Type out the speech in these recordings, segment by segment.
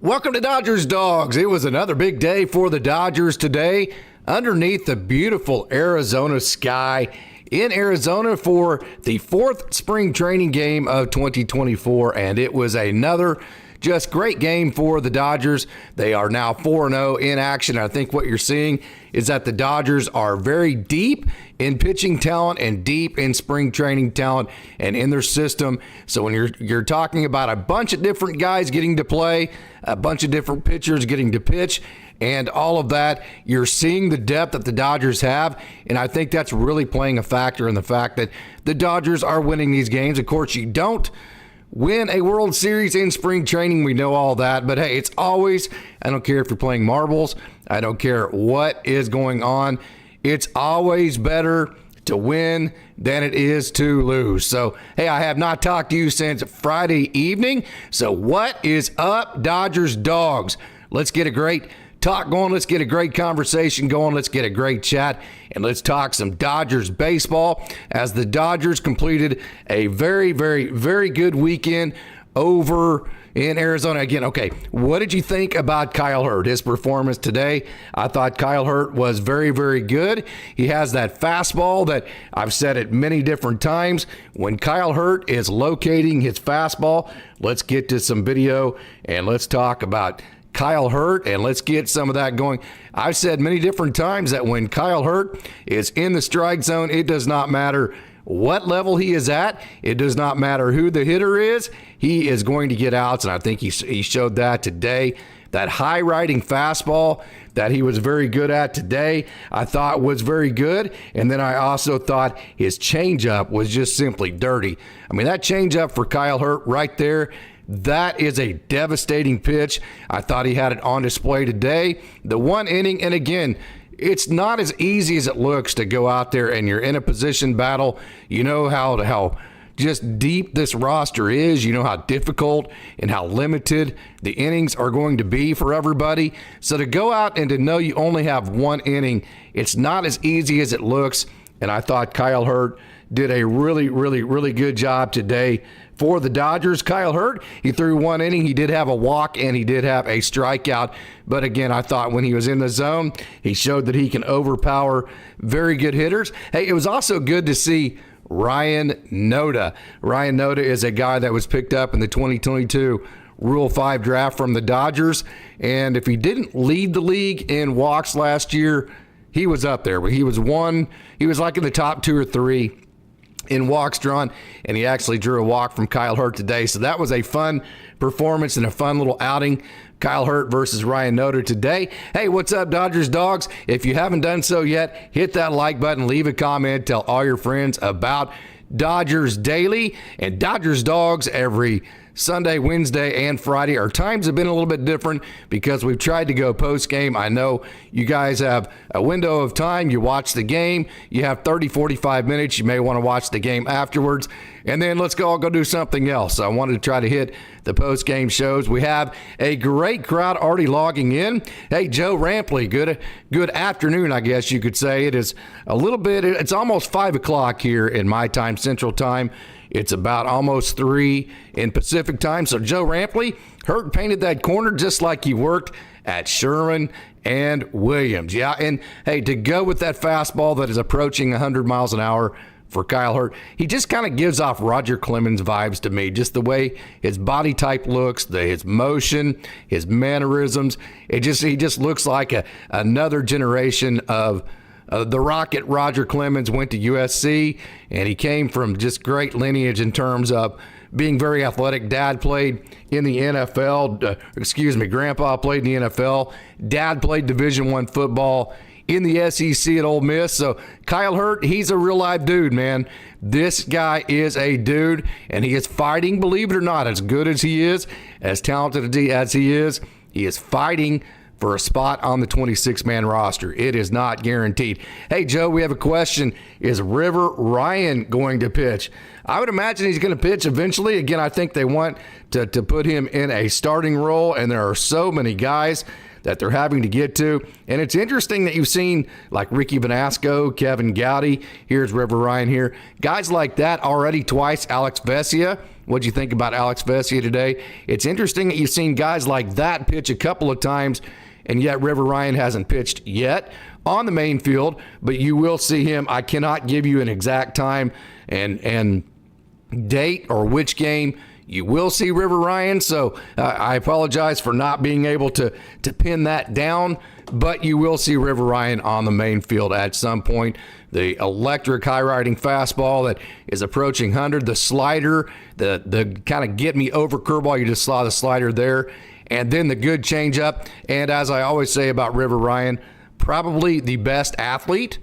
Welcome to Dodgers Dogs. It was another big day for the Dodgers today underneath the beautiful Arizona sky in Arizona for the fourth spring training game of 2024, and it was another just great game for the Dodgers. They are now 4-0 in action. I think what you're seeing is that the Dodgers are very deep in pitching talent and deep in spring training talent and in their system. So when you're talking about a bunch of different guys getting to play, a bunch of different pitchers getting to pitch, and all of that, you're seeing the depth that the Dodgers have, and I think that's really playing a factor in the fact that the Dodgers are winning these games. Of course, you don't win a World Series in spring training. We know all that. But, hey, it's always, I don't care if you're playing marbles. I don't care what is going on. It's always better to win than it is to lose. So, hey, I have not talked to you since Friday evening. So what is up, Dodgers Dogs? Let's get a great talk going. Let's get a great conversation going. Let's get a great chat, and let's talk some Dodgers baseball as the Dodgers completed a very, very, very good weekend over in Arizona. Again, okay, what did you think about Kyle Hurt, his performance today? I thought Kyle Hurt was very, very good. He has that fastball that I've said it many different times. When Kyle Hurt is locating his fastball, let's get to some video and let's talk about Kyle Hurt, and let's get some of that going. I've said many different times that when Kyle Hurt is in the strike zone, it does not matter what level he is at. It does not matter who the hitter is. He is going to get outs, and I think he showed that today. That high-riding fastball that he was very good at today, I thought was very good. And then I also thought his changeup was just simply dirty. I mean, that changeup for Kyle Hurt right there, that is a devastating pitch. I thought he had it on display today. The one inning, and again, it's not as easy as it looks to go out there and you're in a position battle. You know how just deep this roster is. You know how difficult and how limited the innings are going to be for everybody. So to go out and to know you only have one inning, it's not as easy as it looks. And I thought Kyle Hurt did a really, really, really good job today for the Dodgers. Kyle Hurt, he threw one inning. He did have a walk and he did have a strikeout. But again, I thought when he was in the zone, he showed that he can overpower very good hitters. Hey, it was also good to see Ryan Nota. Ryan Nota is a guy that was picked up in the 2022 Rule 5 draft from the Dodgers. And if he didn't lead the league in walks last year, he was up there. He was like in the top 2 or 3 in walks drawn, and he actually drew a walk from Kyle Hurt today. So that was a fun performance and a fun little outing. Kyle Hurt versus Ryan Nota today. Hey, what's up, Dodgers Dogs? If you haven't done so yet, hit that like button, leave a comment, tell all your friends about Dodgers Daily and Dodgers Dogs every Sunday, Wednesday, and Friday. Our times have been a little bit different because we've tried to go post-game. I know you guys have a window of time. You watch the game. You have 30, 45 minutes. You may want to watch the game afterwards. And then let's all go do something else. I wanted to try to hit the post-game shows. We have a great crowd already logging in. Hey, Joe Rampley, good afternoon, I guess you could say. It is it's almost 5 o'clock here in my time, Central Time. It's about almost 3 in Pacific time. So Joe Rampley, Hurt painted that corner just like he worked at Sherman and Williams. Yeah, and hey, to go with that fastball that is approaching 100 miles an hour for Kyle Hurt, he just kind of gives off Roger Clemens vibes to me. Just the way his body type looks, his motion, his mannerisms. He just looks like another generation of the Rocket. Roger Clemens went to USC, and he came from just great lineage in terms of being very athletic. Dad played in the NFL. Grandpa played in the NFL. Dad played Division I football in the SEC at Ole Miss. So Kyle Hurt, he's a real live dude, man. This guy is a dude, and he is fighting, believe it or not, as good as he is, as talented as he is fighting for a spot on the 26-man roster. It is not guaranteed. Hey, Joe, we have a question. Is River Ryan going to pitch? I would imagine he's going to pitch eventually. Again, I think they want to put him in a starting role, and there are so many guys that they're having to get to. And it's interesting that you've seen like Ricky Vanasco, Kevin Gowdy, here's River Ryan here. Guys like that already twice. Alex Vessia What'd you think about Alex Vessia today? It's interesting that you've seen guys like that pitch a couple of times, and yet River Ryan hasn't pitched yet on the main field, but you will see him. I cannot give you an exact time and date or which game you will see River Ryan, so I apologize for not being able to pin that down, but you will see River Ryan on the main field at some point. The electric high-riding fastball that is approaching 100, the slider, the kind of get-me-over curveball, you just saw the slider there, and then the good changeup. And as I always say about River Ryan, probably the best athlete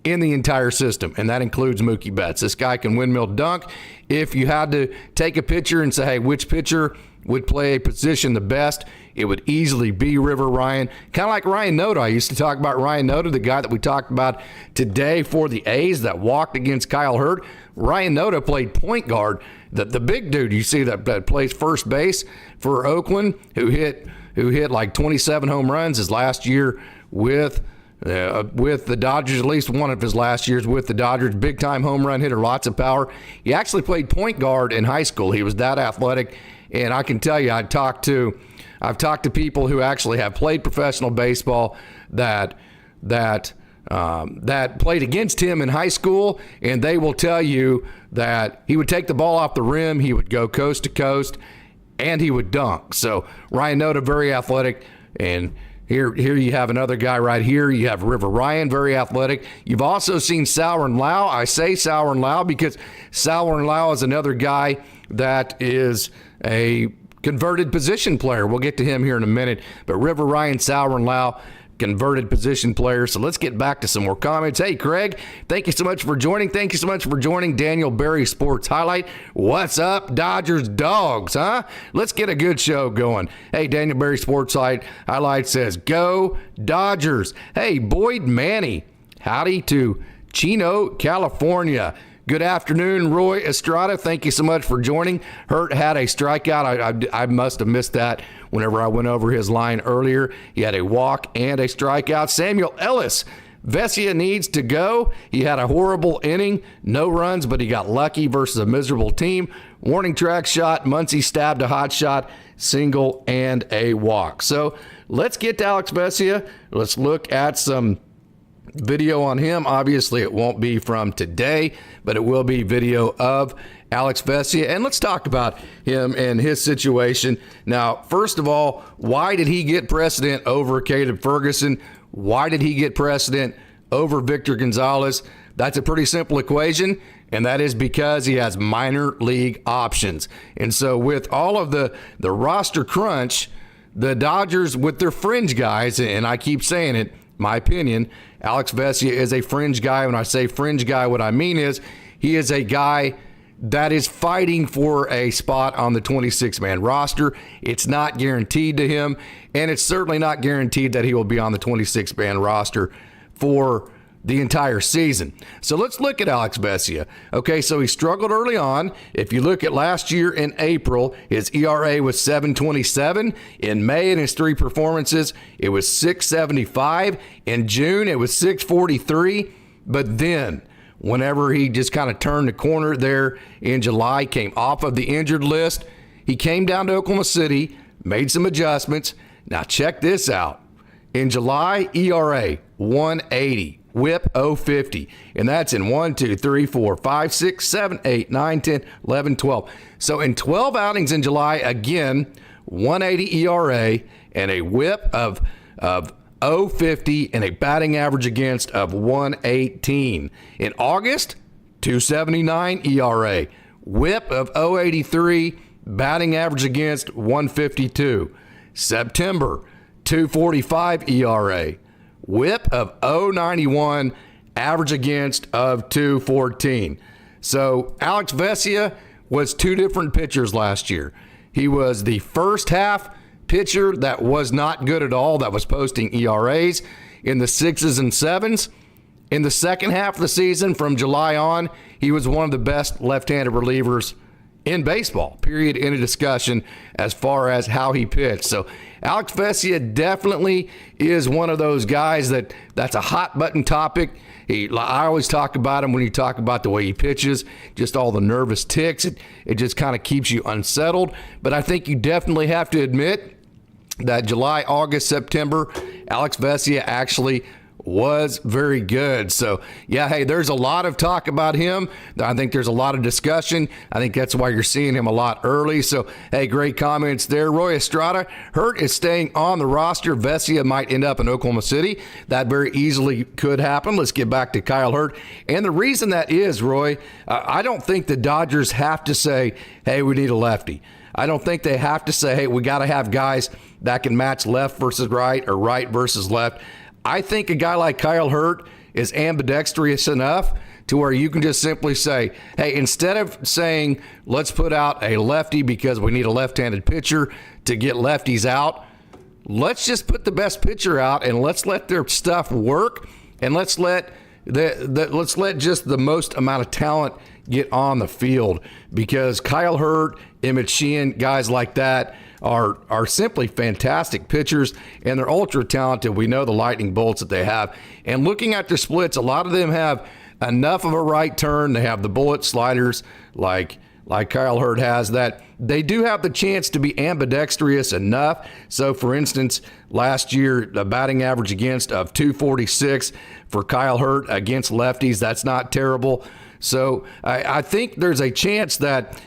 in the entire system, and that includes Mookie Betts. This guy can windmill dunk. If you had to take a pitcher and say, hey, which pitcher would play a position the best, it would easily be River Ryan. Kind of like Ryan Nota. I used to talk about Ryan Nota, the guy that we talked about today for the A's that walked against Kyle Hurd. Ryan Nota played point guard. The big dude you see that plays first base for Oakland, who hit like 27 home runs his last year with the Dodgers, at least one of his last years with the Dodgers. Big time home run hitter, lots of power. He actually played point guard in high school. He was that athletic, and I can tell you, I've talked to people who actually have played professional baseball that played against him in high school, and they will tell you that he would take the ball off the rim, he would go coast to coast, and he would dunk. So Ryan Nota, very athletic, and Here you have another guy right here. You have River Ryan, very athletic. You've also seen Sauron Lau. I say Sauron Lau because Sauron Lau is another guy that is a converted position player. We'll get to him here in a minute. But River Ryan, Sauron Lau, converted position player. So let's get back to some more comments. Hey, Craig, thank you so much for joining. Thank you so much for joining Daniel Berry Sports Highlight. What's up, Dodgers Dawgs, huh? Let's get a good show going. Hey, Daniel Berry Sports Highlight says, go Dodgers. Hey, Boyd Manny, howdy to Chino, California. Good afternoon, Roy Estrada. Thank you so much for joining. Hurt had a strikeout. I must have missed that whenever I went over his line earlier. He had a walk and a strikeout. Samuel Ellis, Vessia needs to go. He had a horrible inning, no runs, but he got lucky versus a miserable team. Warning track shot, Muncy stabbed a hot shot, single, and a walk. So let's get to Alex Vessia. Let's look at some video on him. Obviously, it won't be from today, but it will be video of Alex Vessia. And let's talk about him and his situation. Now, first of all, why did he get precedent over Caleb Ferguson? Why did he get precedent over Victor Gonzalez? That's a pretty simple equation, and that is because he has minor league options. And so with all of the roster crunch, the Dodgers with their fringe guys, and I keep saying it, my opinion, Alex Vessia is a fringe guy. When I say fringe guy, what I mean is he is a guy that is fighting for a spot on the 26-man roster. It's not guaranteed to him, and it's certainly not guaranteed that he will be on the 26-man roster for the entire season. So let's look at Alex Vessia. Okay, so he struggled early on. If you look at last year in April, his ERA was 7.27. In May, in his three performances, it was 6.75. In June, it was 6.43. But then, whenever he just kind of turned the corner there in July, came off of the injured list, he came down to Oklahoma City, made some adjustments. Now check this out. In July, ERA 1.80. Whip 050, and that's in 1, 2, 3, 4, 5, 6, 7, 8, 9, 10, 11, 12. So in 12 outings in July, again, 180 ERA and a whip of 050 and a batting average against of 118. In August, 279 ERA, whip of 083, batting average against 152. September, 245 ERA. Whip of 091, average against of 214. So Alex Vessia was two different pitchers last year. He was the first half pitcher that was not good at all, that was posting ERAs in the 6s and 7s. In the second half of the season, from July on, he was one of the best left-handed relievers in baseball, period, in a discussion as far as how he pitched. So Alex Vessia definitely is one of those guys that's a hot button topic. I always talk about him when you talk about the way he pitches, just all the nervous ticks. It just kind of keeps you unsettled. But I think you definitely have to admit that July, August, September, Alex Vessia actually was very good. So, yeah, hey, there's a lot of talk about him. I think there's a lot of discussion. I think that's why you're seeing him a lot early. So, hey, great comments there. Roy Estrada, Hurt is staying on the roster. Vessia might end up in Oklahoma City. That very easily could happen. Let's get back to Kyle Hurt. And the reason that is, Roy, I don't think the Dodgers have to say, hey, we need a lefty. I don't think they have to say, hey, we got to have guys that can match left versus right or right versus left. I think a guy like Kyle Hurt is ambidextrous enough to where you can just simply say, hey, instead of saying, let's put out a lefty because we need a left-handed pitcher to get lefties out, let's just put the best pitcher out and let's let their stuff work, and let's let just the most amount of talent get on the field, because Kyle Hurt, Emmett Sheehan, guys like that are simply fantastic pitchers, and they're ultra talented. We know the lightning bolts that they have. And looking at their splits, a lot of them have enough of a right turn. They have the bullet sliders like Kyle Hurt has, that they do have the chance to be ambidextrous enough. So, for instance, last year, the batting average against of 246 for Kyle Hurt against lefties. That's not terrible. So I think there's a chance that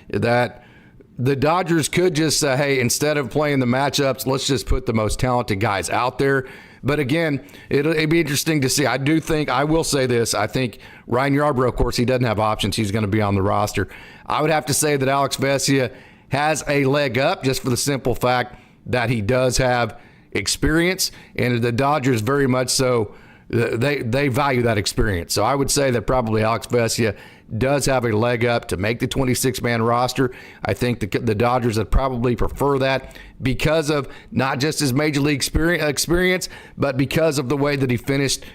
the Dodgers could just say, hey, instead of playing the matchups, let's just put the most talented guys out there. But again, it'd be interesting to see. I will say this, I think Ryan Yarbrough, of course, he doesn't have options. He's going to be on the roster. I would have to say that Alex Vessia has a leg up, just for the simple fact that he does have experience, and the Dodgers very much so, they value that experience. So I would say that probably Alex Vessia does have a leg up to make the 26-man roster. I think the Dodgers would probably prefer that because of not just his major league experience, but because of the way that he finished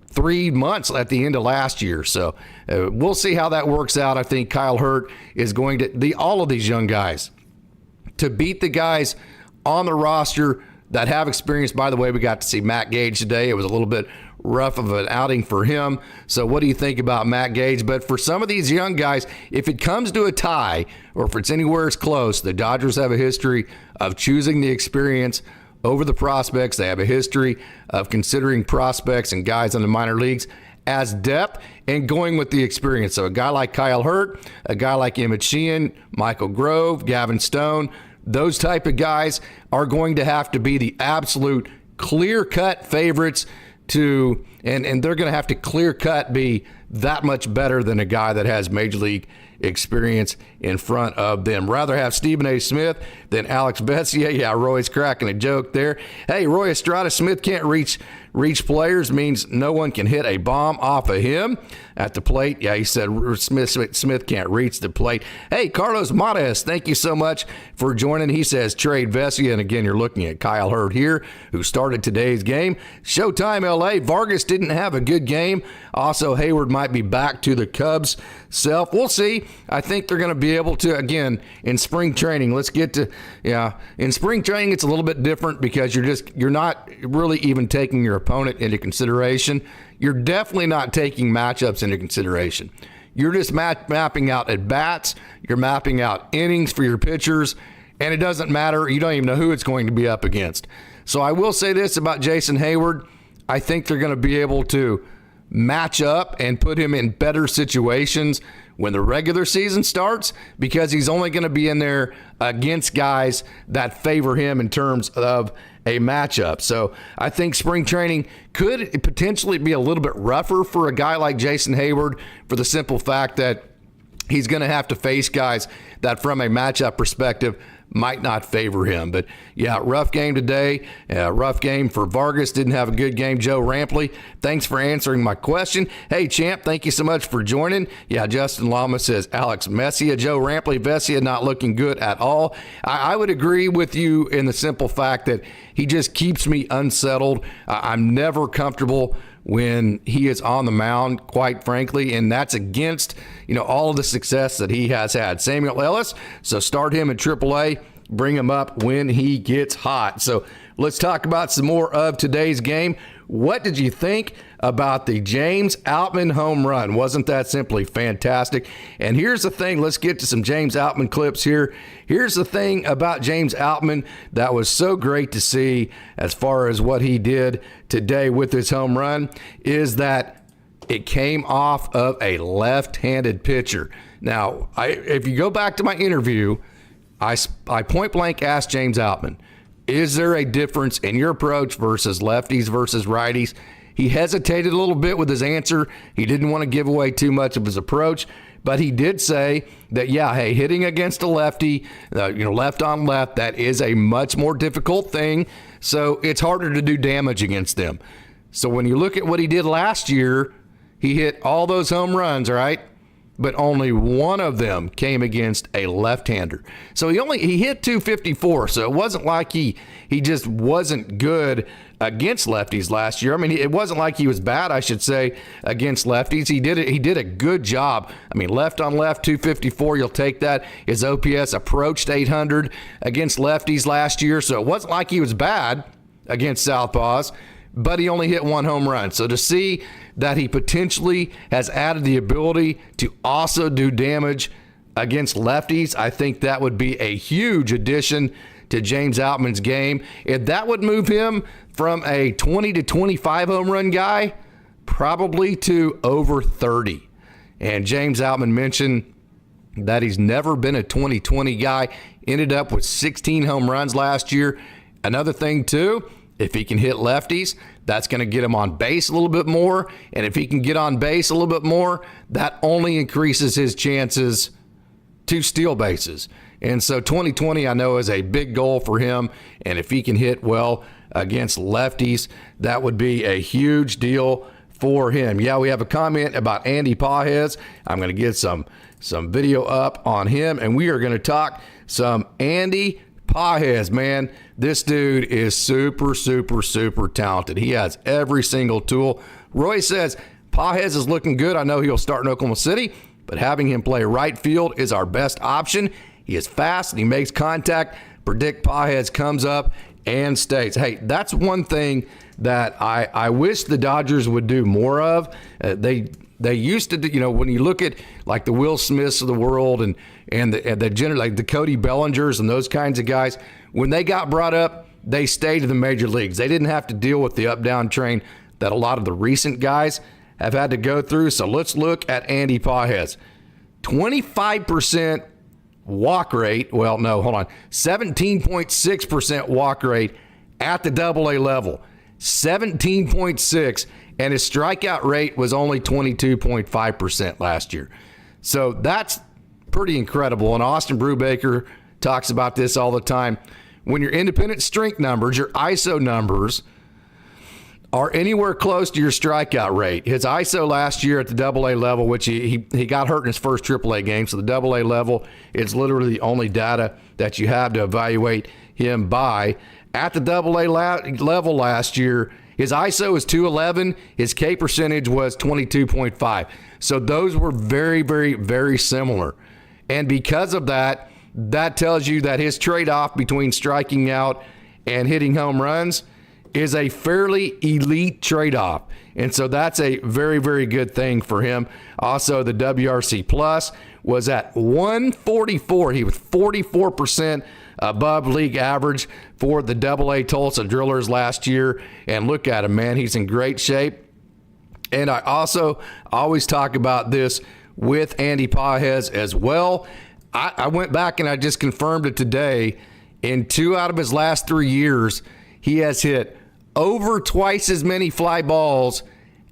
3 months at the end of last year. So we'll see how that works out. I think Kyle Hurt is going to, all of these young guys, to beat the guys on the roster that have experience. By the way, we got to see Matt Gage today. It was a little bit rough of an outing for him. So what do you think about Matt Gage? But for some of these young guys, if it comes to a tie or if it's anywhere as close, the Dodgers have a history of choosing the experience over the prospects. They have a history of considering prospects and guys in the minor leagues as depth and going with the experience. So a guy like Kyle Hurt, a guy like Emmett Sheehan, Michael Grove, Gavin Stone, those type of guys are going to have to be the absolute clear-cut favorites to, and they're going to have to clear-cut be that much better than a guy that has major league experience in front of them. Rather have Stephen A. Smith than Alex Vessia. Yeah, Roy's cracking a joke there. Hey, Roy Estrada, Smith can't reach players means no one can hit a bomb off of him at the plate. Yeah, he said Smith can't reach the plate. Hey, Carlos Mares, thank you so much for joining. He says trade Vessia, and again, you're looking at Kyle Hurt here, who started today's game. Showtime LA, Vargas didn't have a good game. Also, Hayward might be back to the Cubs self. We'll see. I think they're going to be able to, again, in spring training. Let's get to, in spring training, it's a little bit different because you're not really even taking your opponent into consideration. You're definitely not taking matchups into consideration. You're just mapping out at-bats. You're mapping out innings for your pitchers, and it doesn't matter. You don't even know who it's going to be up against. So I will say this about Jason Hayward. I think they're going to be able to match up and put him in better situations when the regular season starts, because he's only going to be in there against guys that favor him in terms of a matchup. So I think spring training could potentially be a little bit rougher for a guy like Jason Hayward, for the simple fact that he's going to have to face guys that from a matchup perspective might not favor him. But yeah, rough game today. Rough game for Vargas. Didn't have a good game. Joe Rampley, thanks for answering my question. Hey, champ, thank you so much for joining. Yeah, Justin Lama says Alex Vessia. Joe Rampley, Vessia not looking good at all. I would agree with you in the simple fact that he just keeps me unsettled. I'm never comfortable when he is on the mound, quite frankly, and that's against, all of the success that he has had. Samuel Ellis, so start him in AAA, bring him up when he gets hot. So let's talk about some more of today's game. What did you think about the James Outman home run? Wasn't that simply fantastic? And here's the thing. Let's get to some James Outman clips here. Here's the thing about James Outman that was so great to see as far as what he did today with his home run is that it came off of a left-handed pitcher. Now, if you go back to my interview, I point blank asked James Outman, is there a difference in your approach versus lefties versus righties? He hesitated a little bit with his answer. He didn't want to give away too much of his approach, but he did say that, hitting against a lefty, left on left, that is a much more difficult thing. So it's harder to do damage against them. So when you look at what he did last year, he hit all those home runs, right? But only one of them came against a left-hander. So he hit 254. So it wasn't like he just wasn't good against lefties last year. I mean, it wasn't like he was bad, I should say, against lefties. He did a good job. I mean, left on left, 254, you'll take that. His OPS approached 800 against lefties last year. So it wasn't like he was bad against southpaws, but he only hit one home run. So to see that he potentially has added the ability to also do damage against lefties, I think that would be a huge addition to James Outman's game. And that would move him from a 20 to 25 home run guy probably to over 30. And James Outman mentioned that he's never been a 20-20 guy, ended up with 16 home runs last year. Another thing, too, if he can hit lefties, that's going to get him on base a little bit more. And if he can get on base a little bit more, that only increases his chances to steal bases. And so 2020, I know, is a big goal for him. And if he can hit well against lefties, that would be a huge deal for him. Yeah, we have a comment about Andy Pages. I'm going to get some video up on him, and we are going to talk some Andy Pages. Man, this dude is super, super, super talented. He has every single tool. Roy says, Pages is looking good. I know he'll start in Oklahoma City, but having him play right field is our best option. He is fast and he makes contact. Predict Pages comes up and stays. Hey, that's one thing that I wish the Dodgers would do more of. They used to do, when you look at like the Will Smiths of the world and the like the Cody Bellingers and those kinds of guys, when they got brought up, they stayed in the major leagues. They didn't have to deal with the up-down train that a lot of the recent guys have had to go through. So let's look at Andy Pages. 25% walk rate. Well, no, hold on. 17.6% walk rate at the AA level. 17.6, and his strikeout rate was only 22.5% last year. So that's pretty incredible. And Austin Brubaker talks about this all the time. When your independent strength numbers, your ISO numbers, are anywhere close to your strikeout rate. His ISO last year at the AA level, which he got hurt in his first AAA game, so the AA level is literally the only data that you have to evaluate him by. At the AA level last year, his ISO was 211, his K percentage was 22.5. So those were very, very, very similar. And because of that, that tells you that his trade-off between striking out and hitting home runs is a fairly elite trade-off. And so that's a very, very good thing for him. Also, the WRC Plus was at 144. He was 44% above league average for the AA Tulsa Drillers last year. And look at him, man. He's in great shape. And I also always talk about this with Andy Pages as well. I went back and I just confirmed it today. In 2 out of his last 3 years, he has hit over twice as many fly balls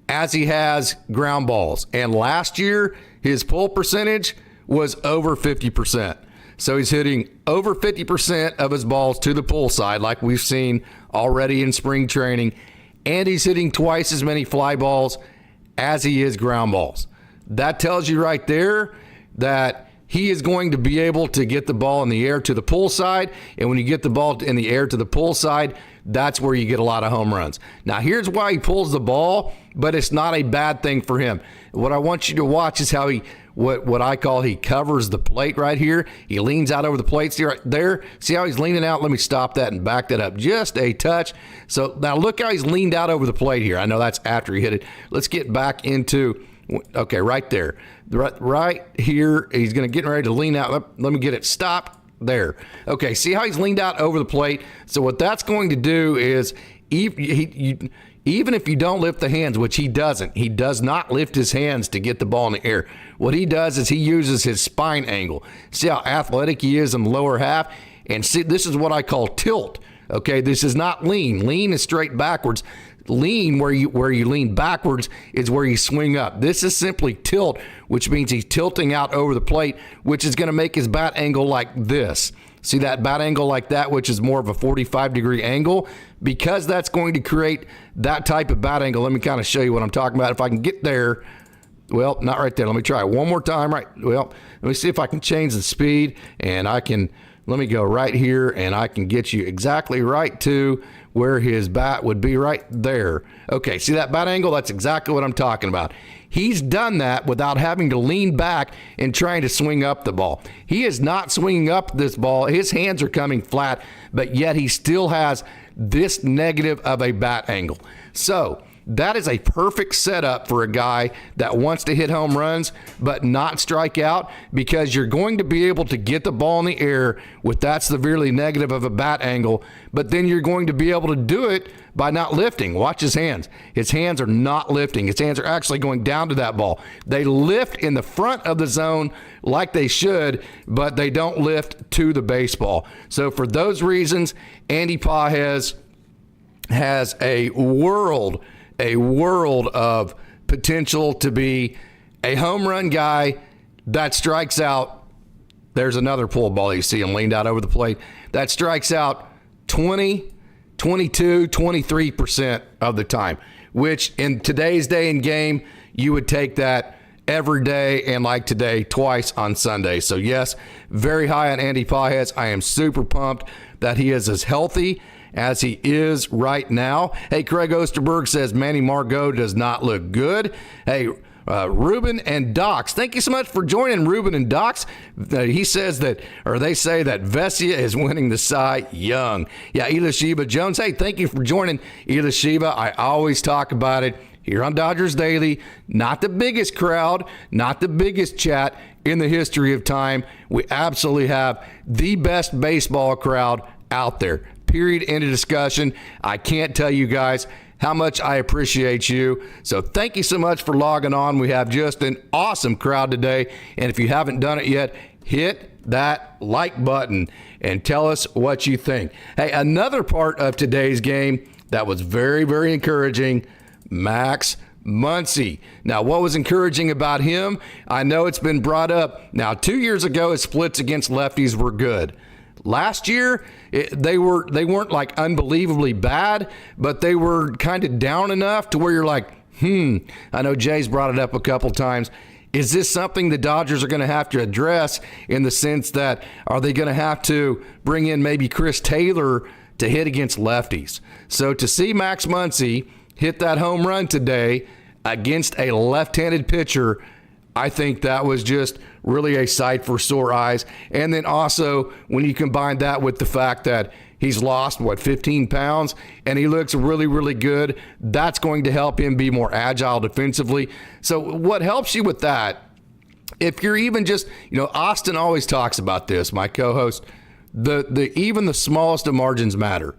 as he has ground balls. And last year, his pull percentage was over 50%. So he's hitting over 50% of his balls to the pull side, like we've seen already in spring training. And he's hitting twice as many fly balls as he is ground balls. That tells you right there that he is going to be able to get the ball in the air to the pull side. And when you get the ball in the air to the pull side, that's where you get a lot of home runs. Now, here's why he pulls the ball, but it's not a bad thing for him. What I want you to watch is how he, what I call, he covers the plate right here. He leans out over the plate. See right there? See how he's leaning out? Let me stop that and back that up just a touch. So now look how he's leaned out over the plate here. I know that's after he hit it. Let's get back into, okay, right there. Right here, he's going to get ready to lean out. Let me get it stopped. There. Okay, see how he's leaned out over the plate? So what that's going to do is, even if you don't lift the hands, which he doesn't, he does not lift his hands to get the ball in the air. What he does is he uses his spine angle. See how athletic he is in the lower half? And see, this is what I call tilt. Okay, this is not lean. Lean is straight backwards. Lean, where you lean backwards, is where you swing up. This is simply tilt, which means he's tilting out over the plate, which is going to make his bat angle like this. See that bat angle like that, which is more of a 45-degree angle? Because that's going to create that type of bat angle. Let me kind of show you what I'm talking about. If I can get there, well, not right there. Let me try it one more time. Right. Well, let me see if I can change the speed, and I can. Let me go right here, and I can get you exactly right to where his bat would be right there. Okay, see that bat angle? That's exactly what I'm talking about. He's done that without having to lean back and trying to swing up the ball. He is not swinging up this ball. His hands are coming flat, but yet he still has this negative of a bat angle. So that is a perfect setup for a guy that wants to hit home runs but not strike out, because you're going to be able to get the ball in the air with that severely negative of a bat angle, but then you're going to be able to do it by not lifting. Watch his hands. His hands are not lifting. His hands are actually going down to that ball. They lift in the front of the zone like they should, but they don't lift to the baseball. So for those reasons, Andy Pages has a world of potential to be a home run guy that strikes out. There's another pull ball. You see him leaned out over the plate. That strikes out 20, 22, 23% of the time, which in today's day and game, you would take that every day, and like today, twice on Sunday. So yes, very high on Andy Pages. I am super pumped that he is as healthy as he is right now. Hey, Craig Osterberg says Manny Margot does not look good. Hey, Ruben and Dawgs, thank you so much for joining, Ruben and Dawgs. He says that, or they say that Vessia is winning the Cy Young. Yeah, Elisheba Jones, hey, thank you for joining, Elisheba. I always talk about it here on Dodgers Daily. Not the biggest crowd, not the biggest chat in the history of time. We absolutely have the best baseball crowd out there. Period. End of discussion. I can't tell you guys how much I appreciate you. So thank you so much for logging on. We have just an awesome crowd today. And if you haven't done it yet, hit that like button and tell us what you think. Hey, another part of today's game that was very, very encouraging, Max Muncy. Now, what was encouraging about him? I know it's been brought up. Now, 2 years ago, his splits against lefties were good. Last year, they weren't like unbelievably bad, but they were kind of down enough to where you're like, I know Jay's brought it up a couple times. Is this something the Dodgers are going to have to address, in the sense that, are they going to have to bring in maybe Chris Taylor to hit against lefties? So to see Max Muncy hit that home run today against a left-handed pitcher, I think that was just really a sight for sore eyes. And then also, when you combine that with the fact that he's lost, 15 pounds, and he looks really, really good, that's going to help him be more agile defensively. So what helps you with that, if you're even just, Austin always talks about this, my co-host, even the smallest of margins matter.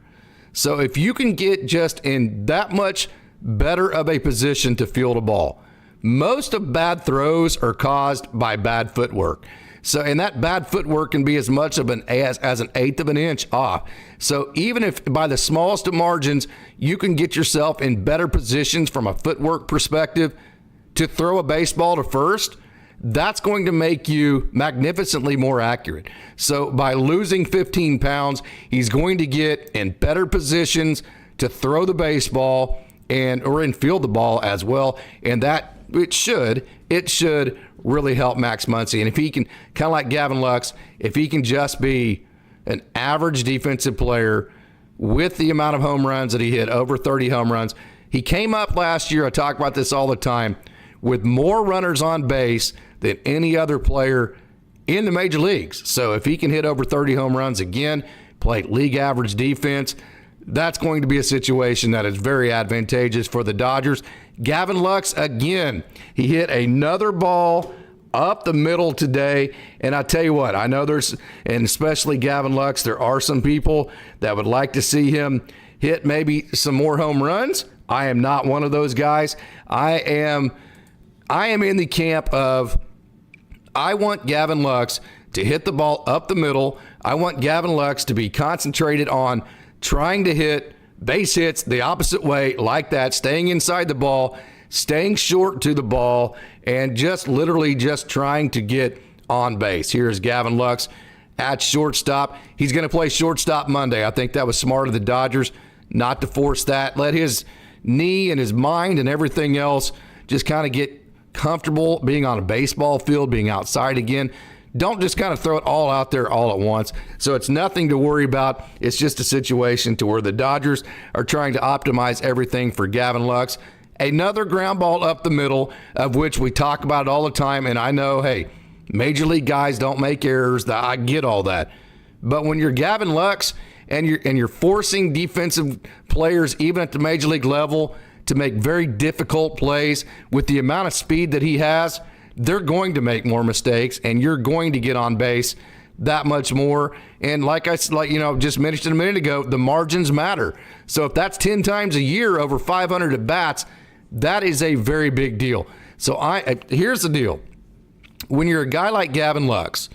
So if you can get just in that much better of a position to field a ball, most of bad throws are caused by bad footwork. So, and that bad footwork can be as much of as an eighth of an inch off. So even if by the smallest of margins, you can get yourself in better positions from a footwork perspective to throw a baseball to first, that's going to make you magnificently more accurate. So by losing 15 pounds, he's going to get in better positions to throw the baseball or in field the ball as well. And that it should really help Max Muncy. And if he can, kind of like Gavin Lux, if he can just be an average defensive player with the amount of home runs that he hit, over 30 home runs. He came up last year, I talk about this all the time, with more runners on base than any other player in the major leagues. So if he can hit over 30 home runs again, play league average defense, that's going to be a situation that is very advantageous for the Dodgers. Gavin Lux, again, he hit another ball up the middle today. And I tell you what, I know there's, and especially Gavin Lux, there are some people that would like to see him hit maybe some more home runs. I am not one of those guys. I am in the camp of, I want Gavin Lux to hit the ball up the middle. I want Gavin Lux to be concentrated on trying to hit base hits the opposite way like that, staying inside the ball, staying short to the ball, and just literally just trying to get on base. Here's Gavin Lux at shortstop. He's going to play shortstop Monday. I think that was smart of the Dodgers not to force that. Let his knee and his mind and everything else just kind of get comfortable being on a baseball field, being outside again. Don't just kind of throw it all out there all at once. So it's nothing to worry about. It's just a situation to where the Dodgers are trying to optimize everything for Gavin Lux. Another ground ball up the middle, of which we talk about it all the time. And I know, hey, major league guys don't make errors. I get all that. But when you're Gavin Lux and you're forcing defensive players, even at the major league level, to make very difficult plays with the amount of speed that he has, they're going to make more mistakes, and you're going to get on base that much more. And like just mentioned a minute ago, the margins matter. So if that's 10 times a year over 500 at bats, that is a very big deal. So here's the deal. When you're a guy like Gavin Lux,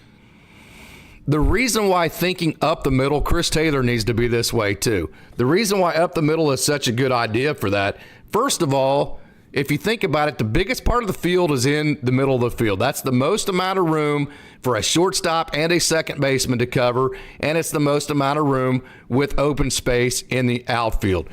the reason why thinking up the middle, Chris Taylor needs to be this way too. The reason why up the middle is such a good idea for that, first of all, if you think about it, the biggest part of the field is in the middle of the field. That's the most amount of room for a shortstop and a second baseman to cover, and it's the most amount of room with open space in the outfield.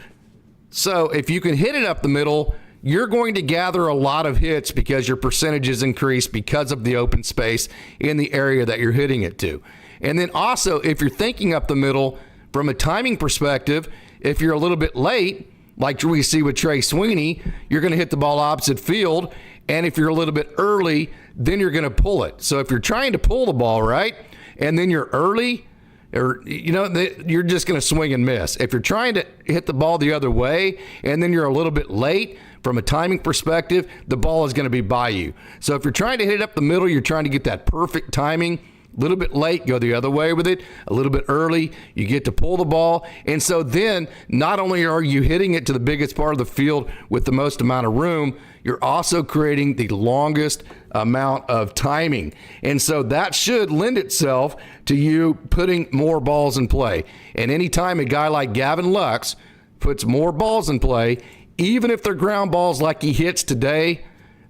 So if you can hit it up the middle, you're going to gather a lot of hits because your percentages increase because of the open space in the area that you're hitting it to. And then also, if you're thinking up the middle from a timing perspective, if you're a little bit late, like we see with Trey Sweeney, you're going to hit the ball opposite field. And if you're a little bit early, then you're going to pull it. So if you're trying to pull the ball, right, and then you're early, or you're just going to swing and miss. If you're trying to hit the ball the other way, and then you're a little bit late, from a timing perspective, the ball is going to be by you. So if you're trying to hit it up the middle, you're trying to get that perfect timing. A little bit late, go the other way with it. A little bit early, you get to pull the ball. And so then not only are you hitting it to the biggest part of the field with the most amount of room, you're also creating the longest amount of timing. And so that should lend itself to you putting more balls in play. And anytime a guy like Gavin Lux puts more balls in play, even if they're ground balls like he hits today,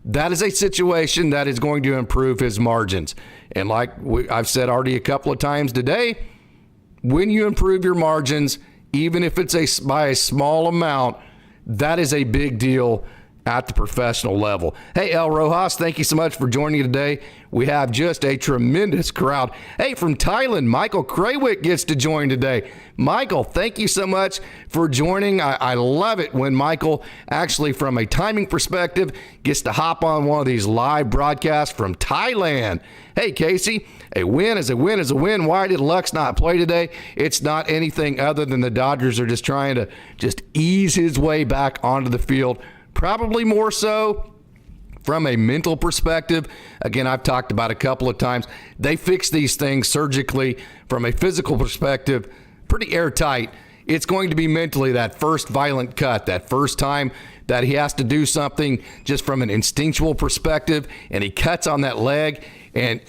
that is a situation that is going to improve his margins. And like I've said already a couple of times today, when you improve your margins, even if it's by a small amount, that is a big deal at the professional level. Hey, El Rojas, thank you so much for joining today. We have just a tremendous crowd. Hey, from Thailand, Michael Kraywick gets to join today. Michael, thank you so much for joining. I love it when Michael actually, from a timing perspective, gets to hop on one of these live broadcasts from Thailand. Hey, Casey, a win is a win is a win. Why did Lux not play today? It's not anything other than the Dodgers are just trying to just ease his way back onto the field. Probably more so from a mental perspective. Again, I've talked about a couple of times. They fix these things surgically. From a physical perspective, pretty airtight. It's going to be mentally that first violent cut, that first time that he has to do something just from an instinctual perspective, and he cuts on that leg, and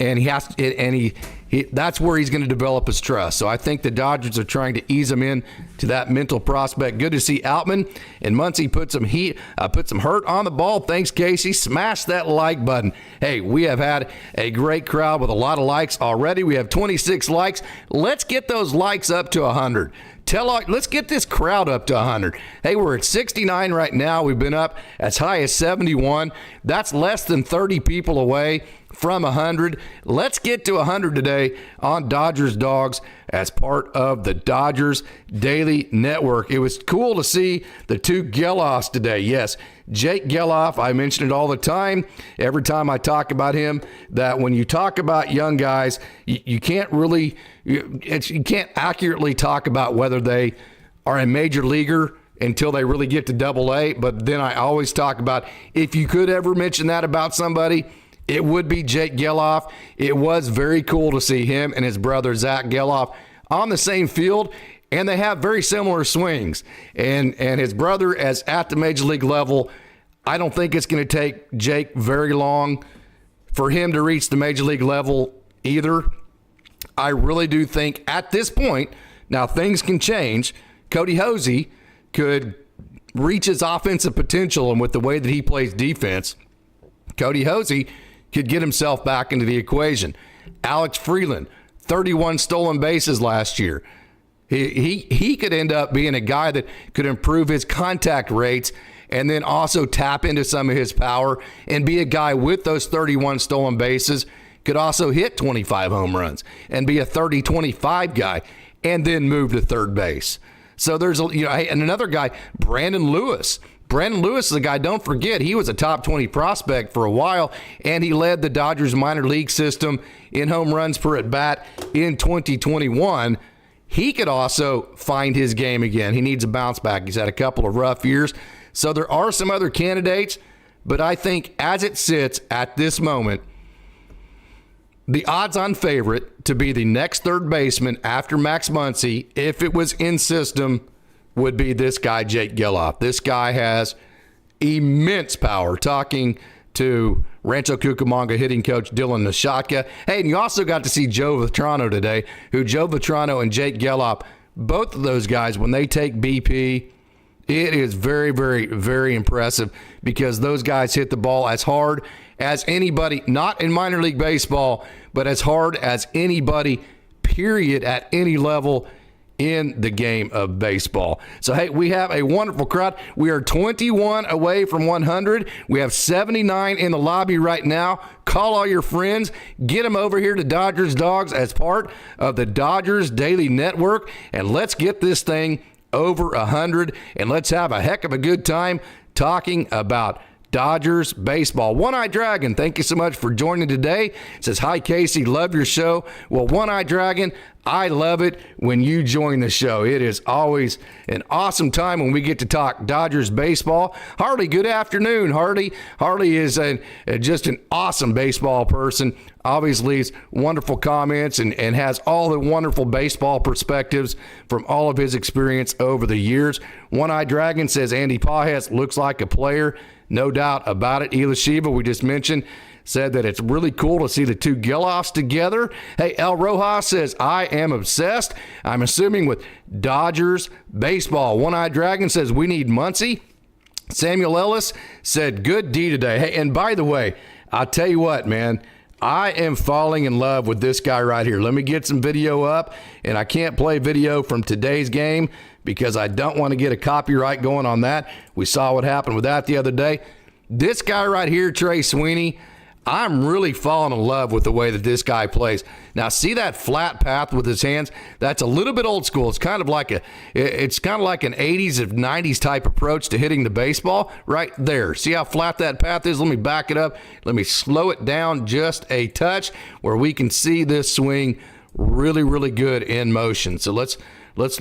that's where he's going to develop his trust. So I think the Dodgers are trying to ease him in to that mental prospect. Good to see Outman and Muncy put some hurt on the ball. Thanks, Casey. Smash that like button. Hey, we have had a great crowd with a lot of likes already. We have 26 likes. Let's get those likes up to 100. Let's get this crowd up to 100. Hey, we're at 69 right now. We've been up as high as 71. That's less than 30 people away from 100. Let's get to 100 today on Dodgers Dawgs as part of the Dodgers Daily Network. It was cool to see the two Geloffs today. Yes, Jake Geloff, I mention it all the time. Every time I talk about him, that when you talk about young guys, you can't really, you can't accurately talk about whether they are a major leaguer until they really get to Double-A. But then I always talk about, if you could ever mention that about somebody, it would be Jake Geloff. It was very cool to see him and his brother Zach Geloff on the same field, and they have very similar swings. And his brother is at the major league level. I don't think it's going to take Jake very long for him to reach the major league level either. I really do think at this point, now things can change, Cody Hosey could reach his offensive potential, and with the way that he plays defense, Cody Hosey could get himself back into the equation. Alex Freeland, 31 stolen bases last year. He could end up being a guy that could improve his contact rates and then also tap into some of his power and be a guy with those 31 stolen bases, could also hit 25 home runs and be a 30-25 guy and then move to third base. So there's and another guy, Brandon Lewis. Brandon Lewis is a guy, don't forget, he was a top 20 prospect for a while, and he led the Dodgers minor league system in home runs per at bat in 2021. He could also find his game again. He needs a bounce back. He's had a couple of rough years. So there are some other candidates, but I think as it sits at this moment, the odds-on favorite to be the next third baseman after Max Muncy, if it was in system, would be this guy, Jake Geloff. This guy has immense power. Talking to Rancho Cucamonga hitting coach Dylan Nishotka. Hey, and you also got to see Joe Vitrano today, who Joe Vitrano and Jake Geloff, both of those guys, when they take BP, it is very, very, very impressive because those guys hit the ball as hard as anybody, not in minor league baseball, but as hard as anybody, period, at any level in the game of baseball. So, hey, we have a wonderful crowd. We are 21 away from 100. We have 79 in the lobby right now. Call all your friends. Get them over here to Dodgers Dawgs as part of the Dodgers Daily Network, and let's get this thing over 100, and let's have a heck of a good time talking about Dodgers baseball. One-Eyed Dragon, thank you so much for joining today. Says, hi, Casey, love your show. Well, One-Eyed Dragon, I love it when you join the show. It is always an awesome time when we get to talk Dodgers baseball. Harley, good afternoon, Harley. Harley is just an awesome baseball person. Obviously, leaves wonderful comments and has all the wonderful baseball perspectives from all of his experience over the years. One-Eyed Dragon says, Andy Pajes looks like a player. No doubt about it. Ela Shiva, we just mentioned, said that it's really cool to see the two Geloffs together. Hey, El Rojas says, I am obsessed. I'm assuming with Dodgers baseball. One-Eyed Dragon says, we need Muncy. Samuel Ellis said, good D today. Hey, and by the way, I'll tell you what, man, I am falling in love with this guy right here. Let me get some video up, and I can't play video from today's game because I don't want to get a copyright going on that. We saw what happened with that the other day. This guy right here, Trey Sweeney, I'm really falling in love with the way that this guy plays. Now, see that flat path with his hands? That's a little bit old school. It's kind of like an 80s or 90s type approach to hitting the baseball right there. See how flat that path is? Let me back it up. Let me slow it down just a touch where we can see this swing really, really good in motion. So let's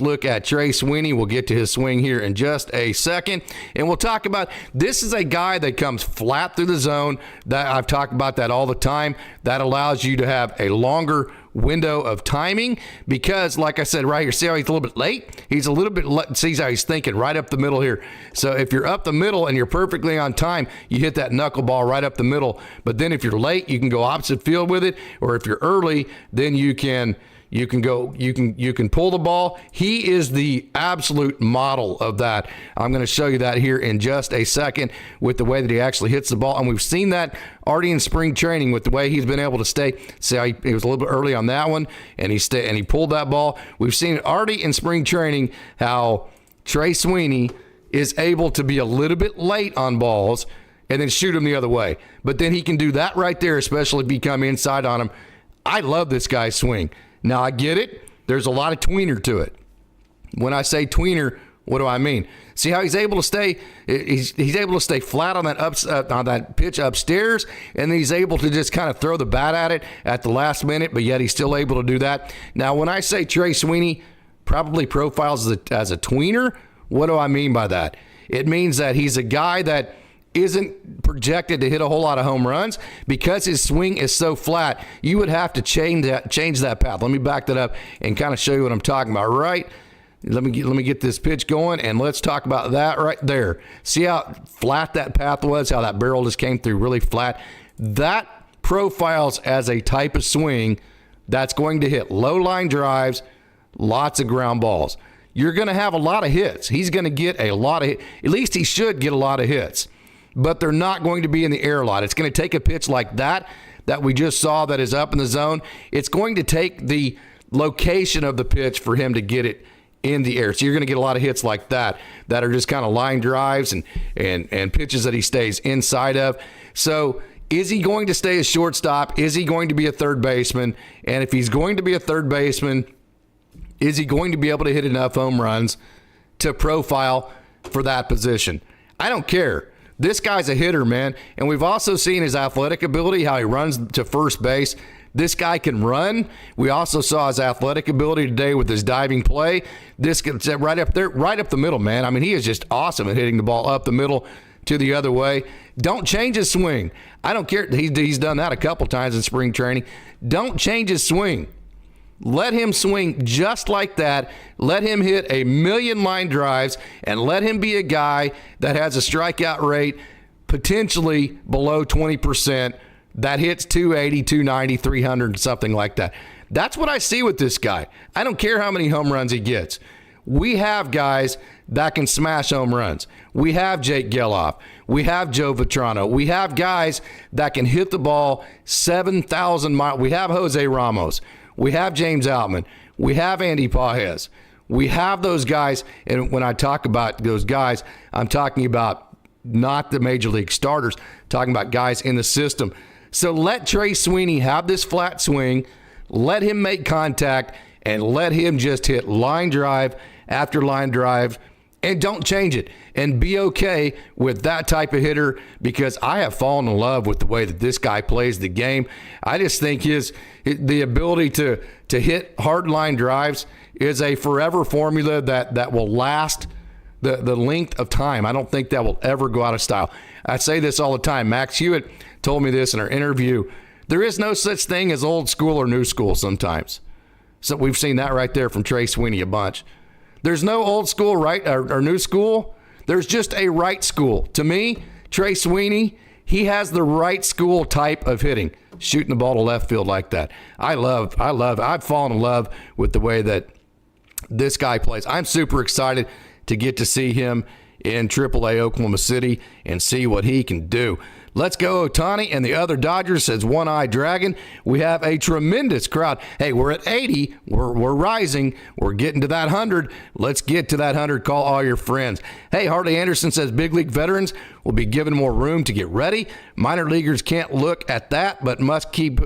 look at Trey Sweeney. We'll get to his swing here in just a second. And we'll talk about, this is a guy that comes flat through the zone. That I've talked about that all the time. That allows you to have a longer window of timing because, like I said right here, see how he's a little bit late? He's a little bit late. See how he's thinking right up the middle here. So if you're up the middle and you're perfectly on time, you hit that knuckleball right up the middle. But then if you're late, you can go opposite field with it. Or if you're early, then you can You can pull the ball. He is the absolute model of that. I'm going to show you that here in just a second with the way that he actually hits the ball. And we've seen that already in spring training with the way he's been able to stay. See how he was a little bit early on that one, and he pulled that ball. We've seen it already in spring training how Trey Sweeney is able to be a little bit late on balls and then shoot them the other way. But then he can do that right there, especially if you come inside on him. I love this guy's swing. Now, I get it. There's a lot of tweener to it. When I say tweener, what do I mean? See how he's able to stay? He's able to stay flat on that pitch upstairs, and then he's able to just kind of throw the bat at it at the last minute, but yet he's still able to do that. Now, when I say Trey Sweeney probably profiles as a tweener, what do I mean by that? It means that he's a guy that isn't projected to hit a whole lot of home runs because his swing is so flat. You would have to change that path. Let me back that up and kind of show you what I'm talking about. Right? Let me get this pitch going, and let's talk about that right there. See how flat that path was, how that barrel just came through really flat? That profiles as a type of swing that's going to hit low line drives, lots of ground balls. You're going to have a lot of hits. He's going to get a lot of hits. At least he should get a lot of hits. But they're not going to be in the air a lot. It's going to take a pitch like that we just saw that is up in the zone. It's going to take the location of the pitch for him to get it in the air. So you're going to get a lot of hits like that are just kind of line drives and pitches that he stays inside of. So is he going to stay a shortstop? Is he going to be a third baseman? And if he's going to be a third baseman, is he going to be able to hit enough home runs to profile for that position? I don't care. This guy's a hitter, man. And we've also seen his athletic ability, how he runs to first base. This guy can run. We also saw his athletic ability today with his diving play. This gets right up there, right up the middle, man. I mean, he is just awesome at hitting the ball up the middle to the other way. Don't change his swing. I don't care. He's done that a couple times in spring training. Don't change his swing. Let him swing just like that. Let him hit a million line drives, and let him be a guy that has a strikeout rate potentially below 20% that hits 280, 290, 300, something like that. That's what I see with this guy. I don't care how many home runs he gets. We have guys that can smash home runs. We have Jake Geloff. We have Joe Vitrano. We have guys that can hit the ball 7,000 miles. We have Jose Ramos. We have James Outman. We have Andy Pages. We have those guys, and when I talk about those guys, I'm talking about not the major league starters, talking about guys in the system. So let Trey Sweeney have this flat swing, let him make contact, and let him just hit line drive after line drive, and don't change it, and be okay with that type of hitter, because I have fallen in love with the way that this guy plays the game. I just think the ability to hit hard line drives is a forever formula that will last the length of time. I don't think that will ever go out of style. I say this all the time. Max Hewitt told me this in our interview. There is no such thing as old school or new school sometimes. So we've seen that right there from Trey Sweeney a bunch. There's no old school right or new school. There's just a right school. To me, Trey Sweeney, he has the right school type of hitting, shooting the ball to left field like that. I've fallen in love with the way that this guy plays. I'm super excited to get to see him in AAA Oklahoma City and see what he can do. Let's go, Ohtani and the other Dodgers, says One Eye Dragon. We have a tremendous crowd. Hey, we're at 80. We're rising. We're getting to that 100. Let's get to that 100. Call all your friends. Hey, Harley Anderson says big league veterans will be given more room to get ready. Minor leaguers can't look at that, but must keep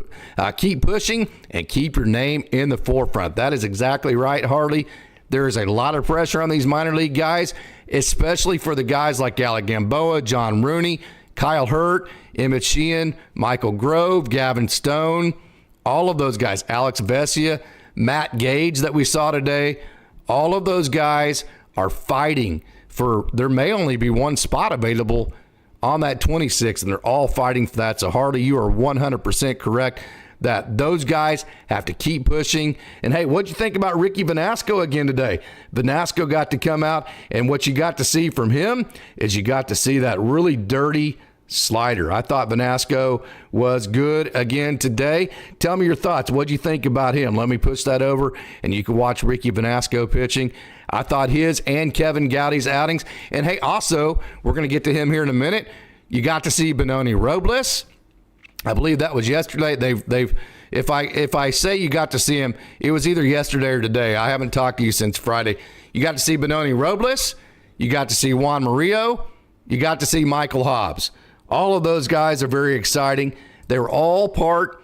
pushing and keep your name in the forefront. That is exactly right, Harley. There is a lot of pressure on these minor league guys, especially for the guys like Alec Gamboa, John Rooney, Kyle Hurt, Emmett Sheehan, Michael Grove, Gavin Stone, all of those guys, Alex Vessia, Matt Gage that we saw today, all of those guys are fighting for, there may only be one spot available on that 26, and they're all fighting for that. So Harley, you are 100% correct that those guys have to keep pushing. And hey, what'd you think about Ricky Vanasco again today? Vanasco got to come out, and what you got to see from him is you got to see that really dirty slider. I thought Vanasco was good again today. Tell me your thoughts. What do you think about him? Let me push that over, and you can watch Ricky Vanasco pitching. I thought his and Kevin Gowdy's outings. And, hey, also, we're going to get to him here in a minute. You got to see Benoni Robles. I believe that was yesterday. If I say you got to see him, it was either yesterday or today. I haven't talked to you since Friday. You got to see Benoni Robles. You got to see Juan Murillo. You got to see Michael Hobbs. All of those guys are very exciting. They were all part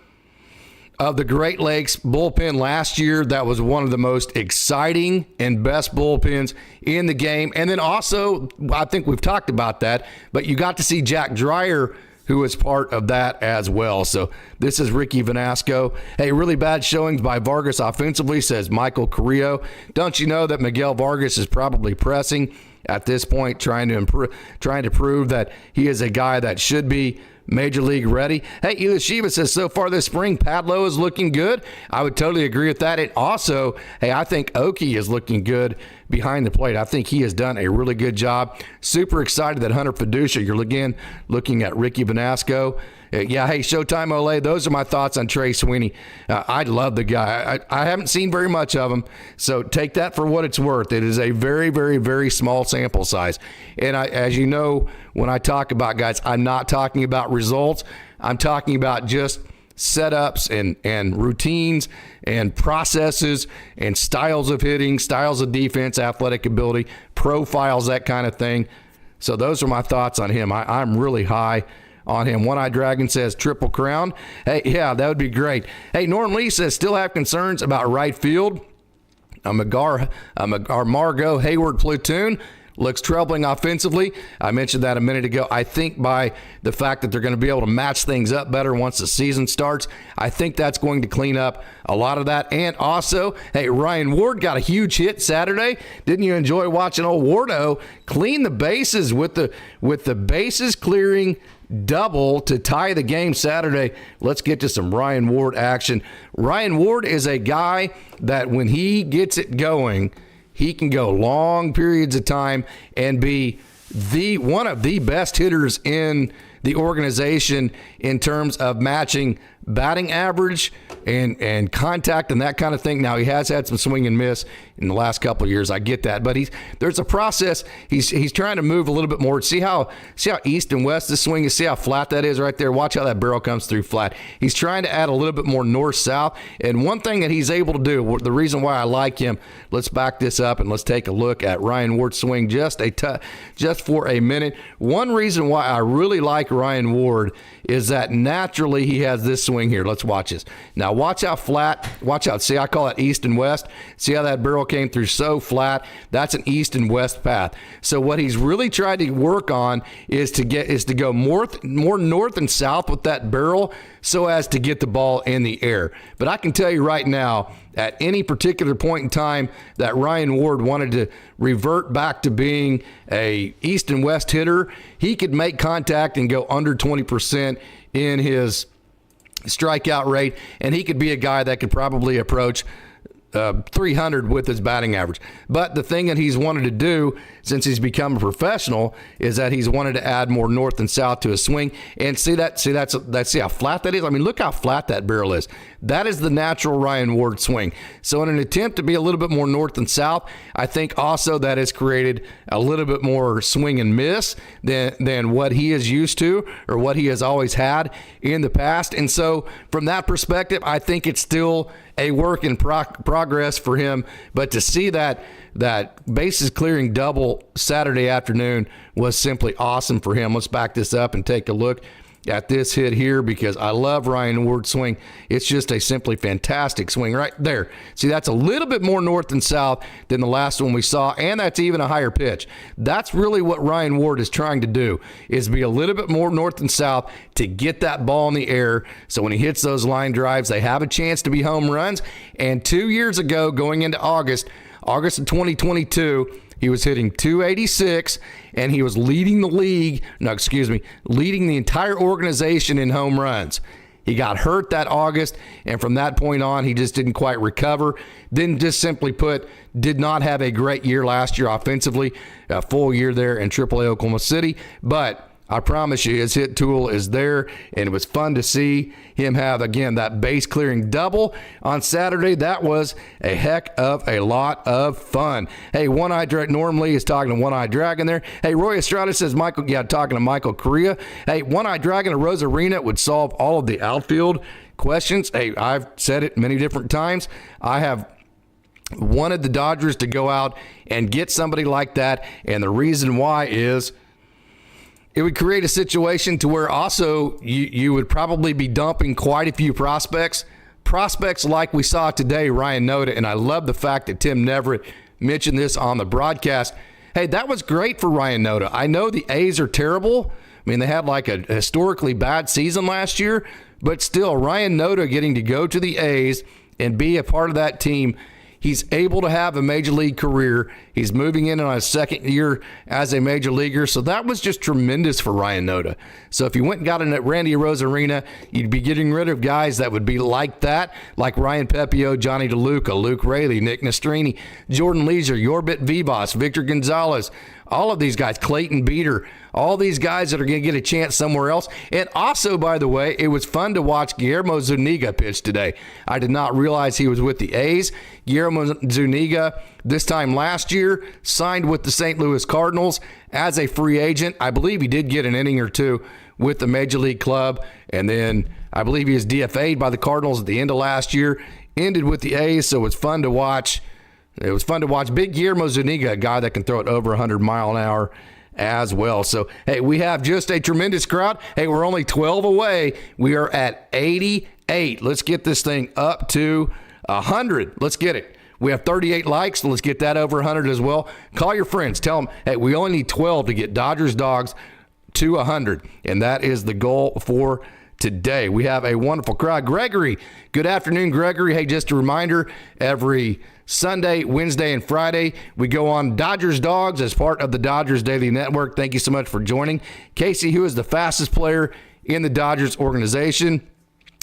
of the Great Lakes bullpen last year. That was one of the most exciting and best bullpens in the game. And then also, I think we've talked about that, but you got to see Jack Dreyer, who was part of that as well. So this is Ricky Vanasco. Hey, really bad showings by Vargas offensively, says Michael Carrillo. Don't you know that Miguel Vargas is probably pressing at this point, trying to prove that he is a guy that should be Major League ready? Hey, Ela Shiva says, so far this spring, Padlo is looking good. I would totally agree with that. And also, hey, I think Oki is looking good behind the plate. I think he has done a really good job. Super excited that Hunter Fiducia, you're again looking at Ricky Vanasco. Yeah, hey, Showtime Olay, those are my thoughts on Trey Sweeney. I love the guy. I haven't seen very much of him, so take that for what it's worth. It is a very, very, very small sample size. And as you know, when I talk about guys, I'm not talking about results. I'm talking about just setups and routines and processes and styles of hitting, styles of defense, athletic ability, profiles, that kind of thing. So those are my thoughts on him. I'm really high on him. One Eye Dragon says Triple Crown. Hey, yeah, that would be great. Hey, Norton Lee says still have concerns about right field. Our Margot Hayward platoon looks troubling offensively. I mentioned that a minute ago. I think by the fact that they're going to be able to match things up better once the season starts, I think that's going to clean up a lot of that. And also, hey, Ryan Ward got a huge hit Saturday. Didn't you enjoy watching old Wardo clean the bases with the bases clearing double to tie the game Saturday? Let's get to some Ryan Ward action. Ryan Ward is a guy that when he gets it going, he can go long periods of time and be one of the best hitters in the organization in terms of matching batting average and contact and that kind of thing. Now, he has had some swing and miss in the last couple of years. I get that. But there's a process. He's trying to move a little bit more. See how east and west this swing is? See how flat that is right there? Watch how that barrel comes through flat. He's trying to add a little bit more north-south. And one thing that he's able to do, the reason why I like him, let's back this up and let's take a look at Ryan Ward's swing just for a minute. One reason why I really like Ryan Ward is that naturally he has this swing here. Let's watch this. Now watch how flat, see, I call it east and west. See how that barrel came through so flat? That's an east and west path. So what he's really tried to work on is to go more north and south with that barrel so as to get the ball in the air. But I can tell you right now, at any particular point in time that Ryan Ward wanted to revert back to being a east and west hitter, he could make contact and go under 20% in his strikeout rate, and he could be a guy that could probably approach 300 with his batting average. But the thing that he's wanted to do since he's become a professional is that he's wanted to add more north and south to his swing. And see how flat that is? I mean, look how flat that barrel is. That is the natural Ryan Ward swing. So in an attempt to be a little bit more north and south, I think also that has created a little bit more swing and miss than what he is used to or what he has always had in the past. And so from that perspective, I think it's still a work in progress for him. But to see that bases clearing double Saturday afternoon was simply awesome for him. Let's back this up and take a look at this hit here because I love Ryan Ward's swing. It's just a simply fantastic swing right there. See, that's a little bit more north and south than the last one we saw, and that's even a higher pitch. That's really what Ryan Ward is trying to do, is be a little bit more north and south to get that ball in the air so when he hits those line drives, they have a chance to be home runs. And 2 years ago, going into August of 2022, he was hitting .286, and he was leading the entire organization in home runs. He got hurt that August, and from that point on, he just didn't quite recover. Then just simply put, did not have a great year last year offensively, a full year there in AAA Oklahoma City. But I promise you, his hit tool is there, and it was fun to see him have, again, that base clearing double on Saturday. That was a heck of a lot of fun. Hey, One-Eye Dragon, Norm Lee is talking to One-Eye Dragon there. Hey, Roy Estrada says, talking to Michael Correa. Hey, One-Eye Dragon at Rosarena would solve all of the outfield questions. Hey, I've said it many different times. I have wanted the Dodgers to go out and get somebody like that, and the reason why is it would create a situation to where also you would probably be dumping quite a few prospects like we saw today, Ryan Nota, and I love the fact that Tim Neverett mentioned this on the broadcast. Hey, that was great for Ryan Nota. I know the A's are terrible. I mean, they had like a historically bad season last year, but still, Ryan Nota getting to go to the A's and be a part of that team. He's able to have a major league career. He's moving in on his second year as a major leaguer. So that was just tremendous for Ryan Nota. So if you went and got in at Randy Rosarena, you'd be getting rid of guys that would be like that, like Ryan Pepio, Johnny DeLuca, Luke Raley, Nick Nastrini, Jordan Leisure, Yorbit Vivas, Victor Gonzalez, all of these guys, Clayton Beater, all these guys that are going to get a chance somewhere else. And also, by the way, it was fun to watch Guillermo Zuniga pitch today. I did not realize he was with the A's. Guillermo Zuniga, this time last year, signed with the St. Louis Cardinals as a free agent. I believe he did get an inning or two with the Major League club. And then I believe he was DFA'd by the Cardinals at the end of last year, ended with the A's, so it's fun to watch. It was fun to watch Big Guillermo Zuniga, a guy that can throw it over 100 mile an hour as well. So, hey, we have just a tremendous crowd. Hey, we're only 12 away. We are at 88. Let's get this thing up to 100. Let's get it. We have 38 likes, so let's get that over 100 as well. Call your friends. Tell them, hey, we only need 12 to get Dodgers Dawgs to 100, and that is the goal for today. We have a wonderful crowd. Gregory, good afternoon, Gregory. Hey, just a reminder, every Sunday, Wednesday, and Friday, we go on Dodgers Dawgs as part of the Dodgers Daily Network. Thank you so much for joining. Casey, who is the fastest player in the Dodgers organization?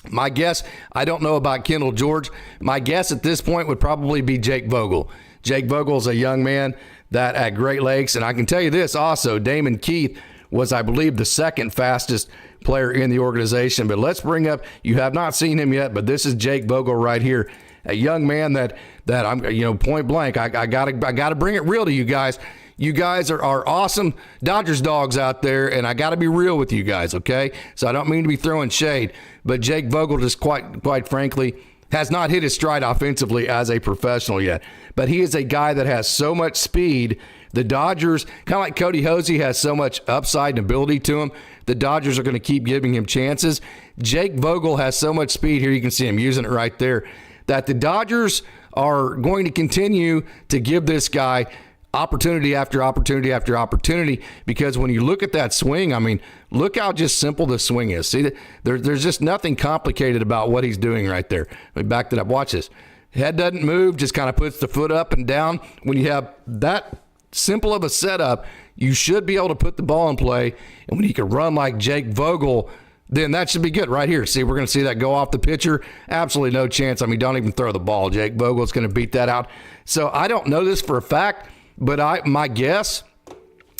My guess, I don't know about Kendall George. My guess at this point would probably be Jake Vogle. Jake Vogle is a young man that at Great Lakes, and I can tell you this also, Damon Keith was, I believe, the second fastest player in the organization. But let's bring up, you have not seen him yet, but this is Jake Vogle right here. A young man that I'm, point blank, I gotta bring it real to you guys. You guys are awesome Dodgers dogs out there, and I gotta be real with you guys, okay? So I don't mean to be throwing shade, but Jake Vogle just quite frankly has not hit his stride offensively as a professional yet. But he is a guy that has so much speed. The Dodgers, kind of like Cody Hosey, has so much upside and ability to him. The Dodgers are going to keep giving him chances. Jake Vogle has so much speed. Here you can see him using it right there, that the Dodgers are going to continue to give this guy opportunity after opportunity after opportunity, because when you look at that swing, I mean, look how just simple the swing is. See, there's just nothing complicated about what he's doing right there. Let me back that up. Watch this. Head doesn't move, just kind of puts the foot up and down. When you have that simple of a setup, you should be able to put the ball in play. And when you can run like Jake Vogle, then that should be good right here. See, we're going to see that go off the pitcher. Absolutely no chance. I mean, don't even throw the ball. Jake Vogle's going to beat that out. So I don't know this for a fact, but my guess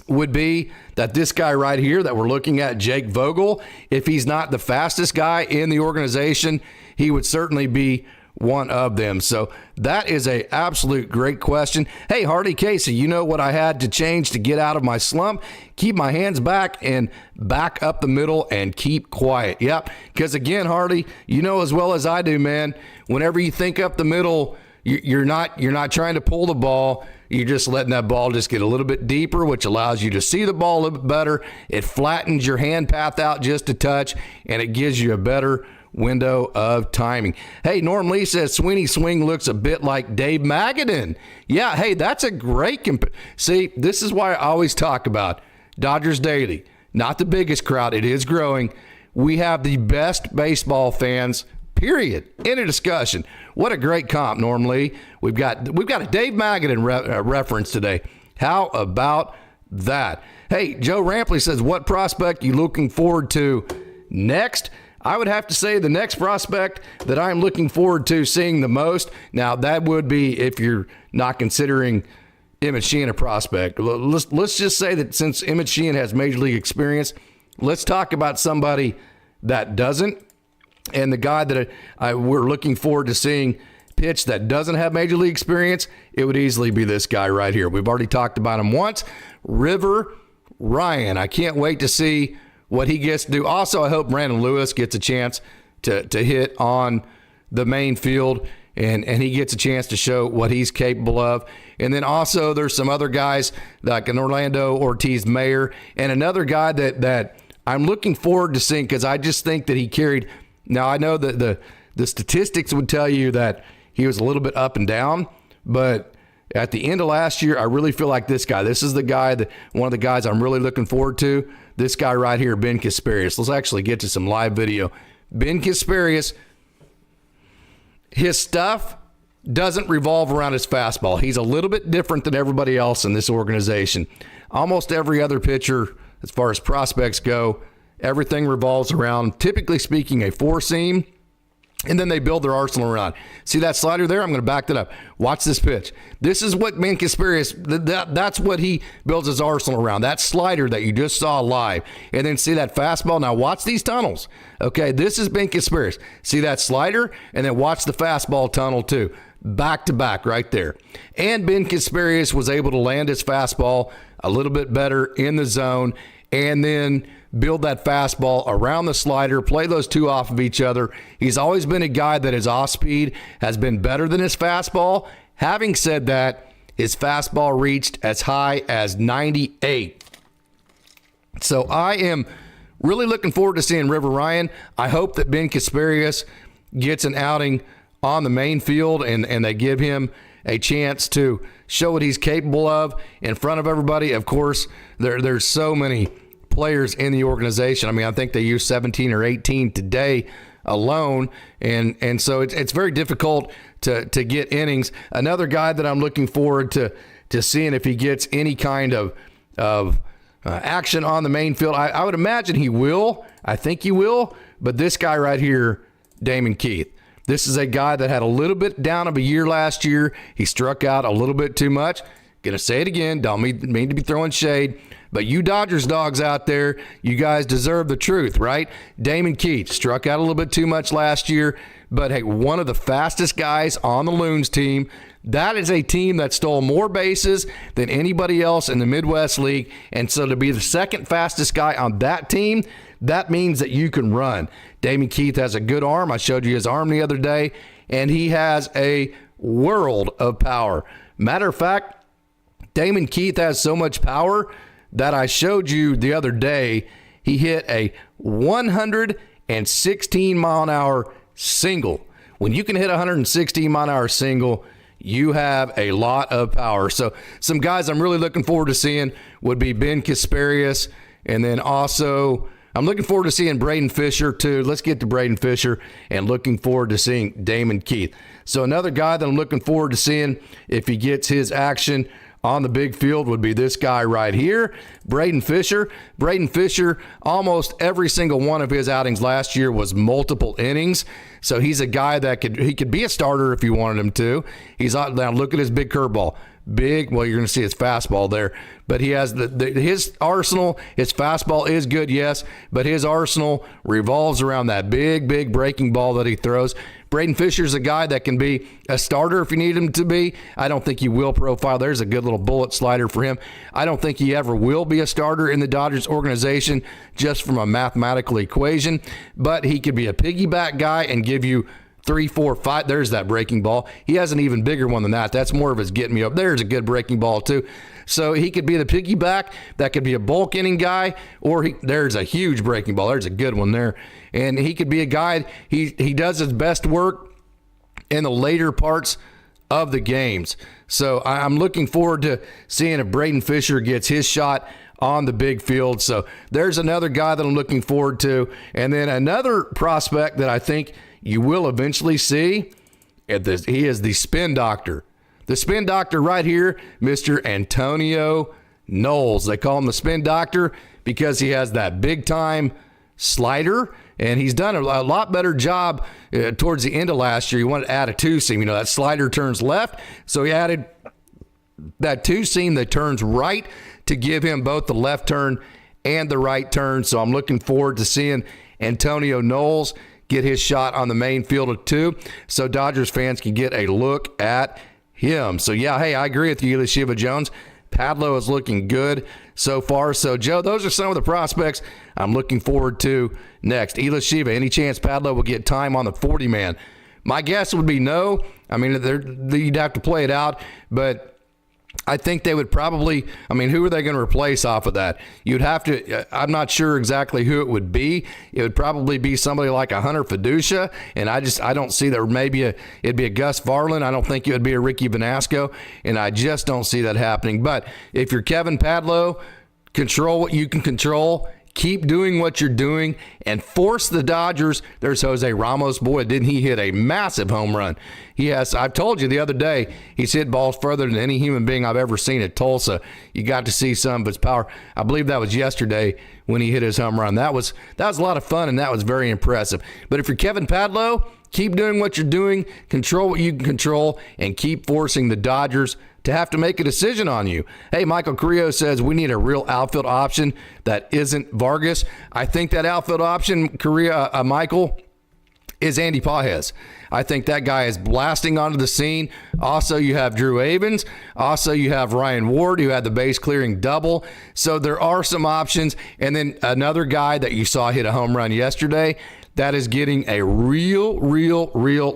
would be that this guy right here that we're looking at, Jake Vogle, if he's not the fastest guy in the organization, he would certainly be one of them. So that is a absolute great question. Hey, Hardy Casey, you know what I had to change to get out of my slump? Keep my hands back and back up the middle and keep quiet. Yep. Because again, Hardy, you know as well as I do, man, whenever you think up the middle, you're not trying to pull the ball. You're just letting that ball just get a little bit deeper, which allows you to see the ball a little bit better. It flattens your hand path out just a touch, and it gives you a better window of timing. Hey, Norm Lee says Sweeney's swing looks a bit like Dave Magadan. Yeah, hey, that's a great see, this is why I always talk about Dodgers Daily. Not the biggest crowd. It is growing. We have the best baseball fans, period. End of discussion. What a great comp, Norm Lee. We've got a Dave Magadan reference today. How about that? Hey, Joe Rampley says, what prospect you looking forward to next? I would have to say the next prospect that I'm looking forward to seeing the most. Now, that would be if you're not considering Emmett Sheehan a prospect. Let's just say that since Emmett Sheehan has major league experience, let's talk about somebody that doesn't. And the guy that we're looking forward to seeing pitch that doesn't have major league experience, it would easily be this guy right here. We've already talked about him once. River Ryan. I can't wait to see what he gets to do. Also, I hope Brandon Lewis gets a chance to hit on the main field, and he gets a chance to show what he's capable of. And then also there's some other guys like an Orlando Ortiz Mayer, and another guy that I'm looking forward to seeing, because I just think that he carried. Now, I know that the statistics would tell you that he was a little bit up and down, but at the end of last year, I really feel like this guy. This is the guy one of the guys I'm really looking forward to. This guy right here, Ben Caspers. Let's actually get to some live video. Ben Caspers, his stuff doesn't revolve around his fastball. He's a little bit different than everybody else in this organization. Almost every other pitcher, as far as prospects go, everything revolves around, typically speaking, a four-seam, and then they build their arsenal around. See that slider there? I'm going to back that up. Watch this pitch. This is what Ben Caspers, that's what he builds his arsenal around. That slider that you just saw live. And then see that fastball? Now watch these tunnels. Okay, this is Ben Caspers. See that slider? And then watch the fastball tunnel too. Back to back right there. And Ben Caspers was able to land his fastball a little bit better in the zone, and then build that fastball around the slider, play those two off of each other. He's always been a guy that his off speed has been better than his fastball. Having said that, his fastball reached as high as 98. So I am really looking forward to seeing River Ryan. I hope that Ben Caspers gets an outing on the main field and they give him a chance to show what he's capable of in front of everybody. Of course, there's so many players in the organization. I mean, I think they used 17 or 18 today alone, and so it's very difficult to get innings. Another guy that I'm looking forward to seeing if he gets any kind of action on the main field. I would imagine he will. I think he will. But this guy right here, Damon Keith. This is a guy that had a little bit down of a year last year. He struck out a little bit too much. Gonna say it again. Don't mean to be throwing shade. But you Dodgers dogs out there, you guys deserve the truth, right? Damon Keith struck out a little bit too much last year, but hey, one of the fastest guys on the Loons team. That is a team that stole more bases than anybody else in the Midwest League. And so to be the second fastest guy on that team, that means that you can run. Damon Keith has a good arm. I showed you his arm the other day, and he has a world of power. Matter of fact, Damon Keith has so much power that I showed you the other day. He hit a 116 mile an hour single. When you can hit a 116 mile an hour single, you have a lot of power. So some guys I'm really looking forward to seeing would be Ben Caspers, and then also I'm looking forward to seeing Braden Fischer too. Let's get to Braden Fischer, and looking forward to seeing Damon Keith. So another guy that I'm looking forward to seeing if he gets his action on the big field would be this guy right here, Braden Fischer. Braden Fischer, almost every single one of his outings last year was multiple innings. So he's a guy that could be a starter if you wanted him to. Now look at his big curveball. Big, well, you're going to see his fastball there, but he has his arsenal. His fastball is good, yes, but his arsenal revolves around that big breaking ball that he throws. Braden Fischer's a guy that can be a starter if you need him to be. I don't think he will profile. There's a good little bullet slider for him. I don't think he ever will be a starter in the Dodgers organization just from a mathematical equation, but he could be a piggyback guy and give you 3, 4, 5. There's that breaking ball. He has an even bigger one than that. That's more of his getting me up. There's a good breaking ball too. So he could be the piggyback. That could be a bulk inning guy, or there's a huge breaking ball. There's a good one there. And he could be a guy, he does his best work in the later parts of the games. So I'm looking forward to seeing if Braden Fischer gets his shot on the big field. So there's another guy that I'm looking forward to. And then another prospect that I think you will eventually see, he is the spin doctor. The spin doctor right here, Mr. Antonio Knowles. They call him the spin doctor because he has that big-time slider, and he's done a lot better job towards the end of last year. He wanted to add a two-seam. You know, that slider turns left, so he added that two-seam that turns right to give him both the left turn and the right turn. So I'm looking forward to seeing Antonio Knowles get his shot on the main field of 2, so Dodgers fans can get a look at him. So, yeah, hey, I agree with you, Elisheva Jones. Padlo is looking good so far. So, Joe, those are some of the prospects I'm looking forward to next. Elisheva, any chance Padlo will get time on the 40-man? My guess would be no. I mean, you'd have to play it out, but I think they would probably, I mean, who are they going to replace off of that? You'd have to, I'm not sure exactly who it would be. It would probably be somebody like a Hunter Fiducia, and I don't see that. Maybe it'd be a Gus Varlin. I don't think it would be a Ricky Vanasco, and I just don't see that happening. But if you're Kevin Padlo, control what you can control. Keep doing what you're doing and force the Dodgers. There's Jose Ramos. Boy, didn't he hit a massive home run. I've told you the other day, he's hit balls further than any human being I've ever seen at Tulsa. You got to see some of his power. I believe that was yesterday when he hit his home run. That was a lot of fun, and that was very impressive. But if you're Kevin Padlo, keep doing what you're doing, control what you can control, and keep forcing the Dodgers to have to make a decision on you. Hey, Michael Carrillo says we need a real outfield option that isn't Vargas. I think that outfield option, Michael, is Andy Pages. I think that guy is blasting onto the scene. Also, you have Drew Avens. Also, you have Ryan Ward, who had the base clearing double. So there are some options. And then another guy that you saw hit a home run yesterday that is getting a real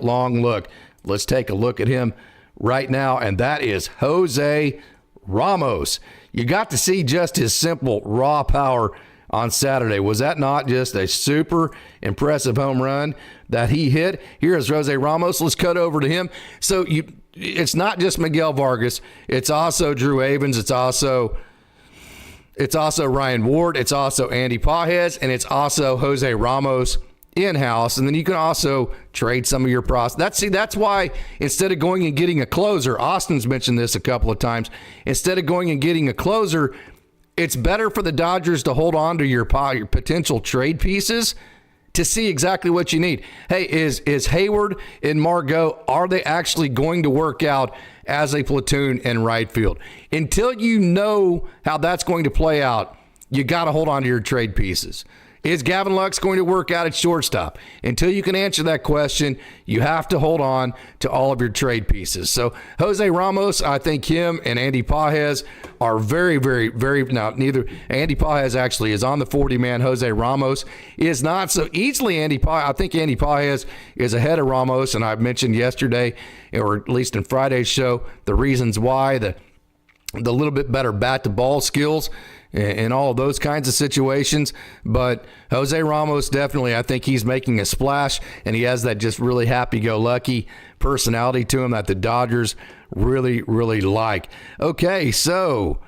long look. Let's take a look at him right now, and that is Jose Ramos. You got to see just his simple raw power on Saturday. Was that not just a super impressive home run that he hit? Here is Jose Ramos. Let's cut over to him. So it's not just Miguel Vargas. It's also Drew Avens. It's also Ryan Ward. It's also Andy Pages, and it's also Jose Ramos in-house. And then you can also trade some of your prospects. That's why instead of going and getting a closer, Austin's mentioned this a couple of times, instead of going and getting a closer, it's better for the Dodgers to hold on to your potential trade pieces to see exactly what you need. Hey, is Hayward and Margot, are they actually going to work out as a platoon in right field? Until you know how that's going to play out, you got to hold on to your trade pieces. Is Gavin Lux going to work out at shortstop? Until you can answer that question, you have to hold on to all of your trade pieces. So Jose Ramos, I think him and Andy Pages are very, now neither Andy Pages actually is on the 40-man. Jose Ramos is not. So easily I think Andy Pages is ahead of Ramos, and I've mentioned yesterday, or at least in Friday's show, the reasons why, the little bit better bat-to-ball skills and all of those kinds of situations. But Jose Ramos, definitely, I think he's making a splash, and he has that just really happy-go-lucky personality to him that the Dodgers really like. Okay, so,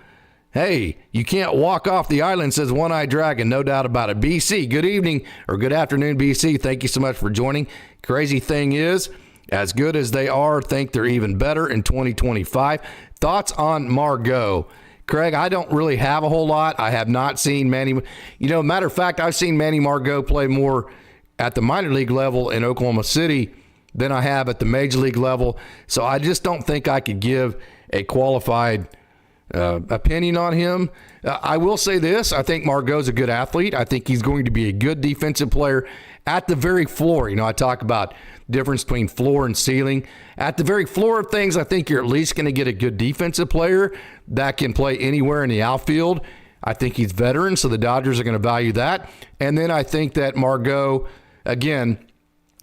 hey, you can't walk off the island, says One-Eyed Dragon, no doubt about it. BC, good evening, or good afternoon, BC. Thank you so much for joining. Crazy thing is, as good as they are, think they're even better in 2025. Thoughts on Margot? Craig, I don't really have a whole lot. I have not seen Manny. Matter of fact, I've seen Manny Margot play more at the minor league level in Oklahoma City than I have at the major league level. So I just don't think I could give a qualified opinion on him. I will say this. I think Margot's a good athlete. I think he's going to be a good defensive player at the very floor. I talk about difference between floor and ceiling. At the very floor of things, I think you're at least going to get a good defensive player that can play anywhere in the outfield. I think he's veteran, so the Dodgers are going to value that. And then I think that Margot, again,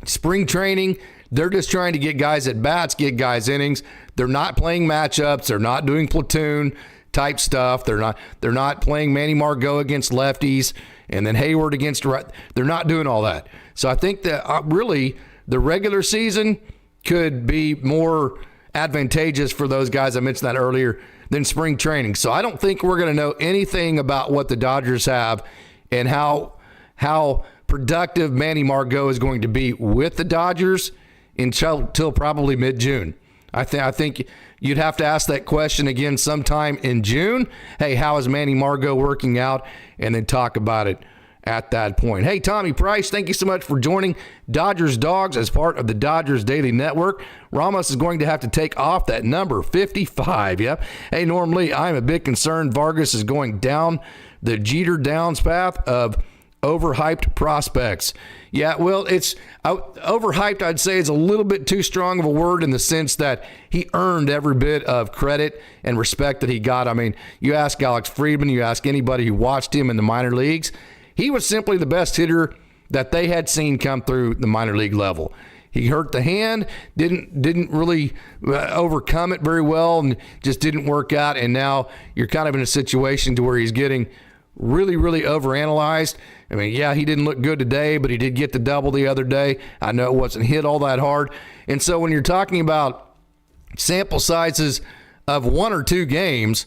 spring training, they're just trying to get guys at bats, get guys innings. They're not playing matchups. They're not doing platoon type stuff. They're not playing Manny Margot against lefties and then Hayward against right. They're not doing all that. So I think that really the regular season could be more advantageous for those guys. I mentioned that earlier than spring training. So I don't think we're going to know anything about what the Dodgers have and how productive Manny Margot is going to be with the Dodgers until probably mid-June. I think you'd have to ask that question again sometime in June. Hey, how is Manny Margot working out? And then talk about it at that point. Hey, Tommy Price, thank you so much for joining Dodgers Dawgs as part of the Dodgers Daily Network. Ramos is going to have to take off that number 55. Yep. Hey, Norm Lee, I'm a bit concerned Vargas is going down the Jeter Downs path of overhyped prospects. Yeah, well, it's overhyped, I'd say, is a little bit too strong of a word in the sense that he earned every bit of credit and respect that he got. I mean, you ask Alex Friedman, you ask anybody who watched him in the minor leagues, he was simply the best hitter that they had seen come through the minor league level. He hurt the hand, didn't really overcome it very well, and just didn't work out. And now you're kind of in a situation to where he's getting really, really overanalyzed. I mean, yeah, he didn't look good today, but he did get the double the other day. I know it wasn't hit all that hard. And so when you're talking about sample sizes of 1 or 2 games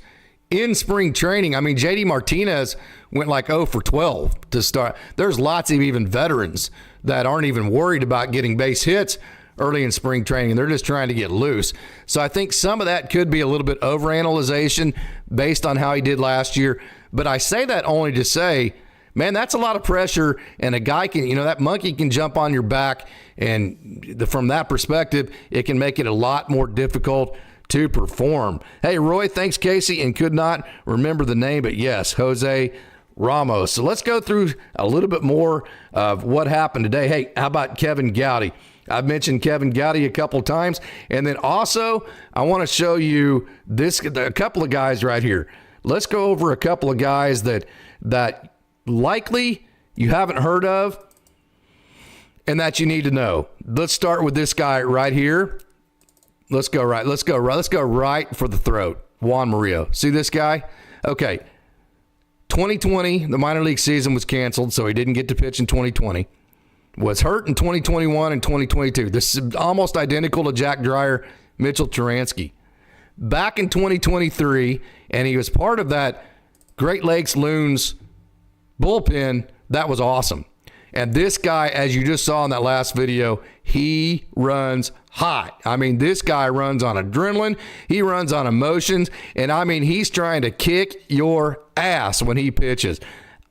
in spring training, I mean, JD Martinez went like 0 for 12 to start. There's lots of even veterans that aren't even worried about getting base hits early in spring training, and they're just trying to get loose. So I think some of that could be a little bit overanalyzation based on how he did last year. But I say that only to say, man, that's a lot of pressure, and a guy can, that monkey can jump on your back, and from that perspective, it can make it a lot more difficult to perform. Hey, Roy, thanks, Casey, and could not remember the name, but yes, Jose Ramos. So let's go through a little bit more of what happened today. Hey, how about Kevin Gowdy? I've mentioned Kevin Gowdy a couple times, and then also I want to show you a couple of guys right here. Let's go over a couple of guys that likely you haven't heard of and that you need to know. Let's start with this guy right here. Let's go right for the throat. Juan Murillo. See this guy? Okay. 2020, the minor league season was canceled, so he didn't get to pitch in 2020. Was hurt in 2021 and 2022. This is almost identical to Jack Dreyer, Mitchell Turansky. Back in 2023, and he was part of that Great Lakes Loons bullpen. That was awesome. And this guy, as you just saw in that last video, he runs hot. I mean, this guy runs on adrenaline. He runs on emotions. And I mean, he's trying to kick your ass when he pitches.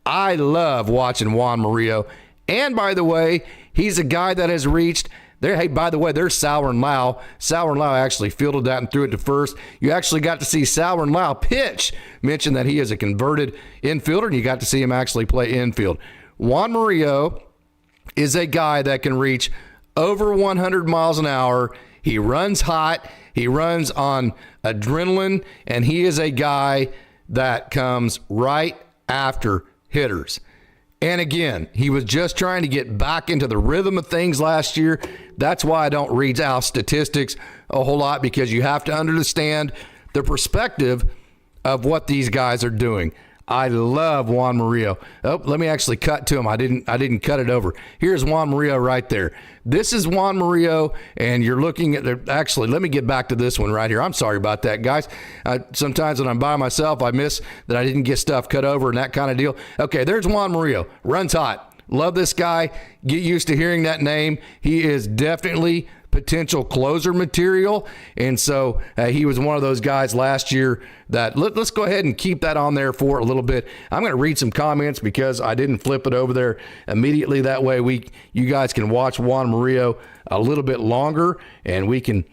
I love watching Juan Murillo. And by the way, he's a guy that has reached there. Hey, by the way, there's Sauer and Lau. Sauer and Lau actually fielded that and threw it to first. You actually got to see Sauer and Lau pitch. Mentioned that he is a converted infielder, and you got to see him actually play infield. Juan Murillo is a guy that can reach over 100 miles an hour. He runs hot. He runs on adrenaline, and he is a guy that comes right after hitters. And again, he was just trying to get back into the rhythm of things last year. That's why I don't read out statistics a whole lot, because you have to understand the perspective of what these guys are doing. I love Juan Murillo. Oh, let me actually cut to him. I didn't cut it over. Here's Juan Murillo right there. This is Juan Murillo, and you're looking at actually, let me get back to this one right here. I'm sorry about that, guys. Sometimes when I'm by myself, I miss that I didn't get stuff cut over and that kind of deal. Okay, there's Juan Murillo. Runs hot. Love this guy. Get used to hearing that name. He is definitely potential closer material, and so he was one of those guys last year that let's go ahead and keep that on there for a little bit. I'm going to read some comments because I didn't flip it over there immediately. That way you guys can watch Juan Murillo a little bit longer, and we can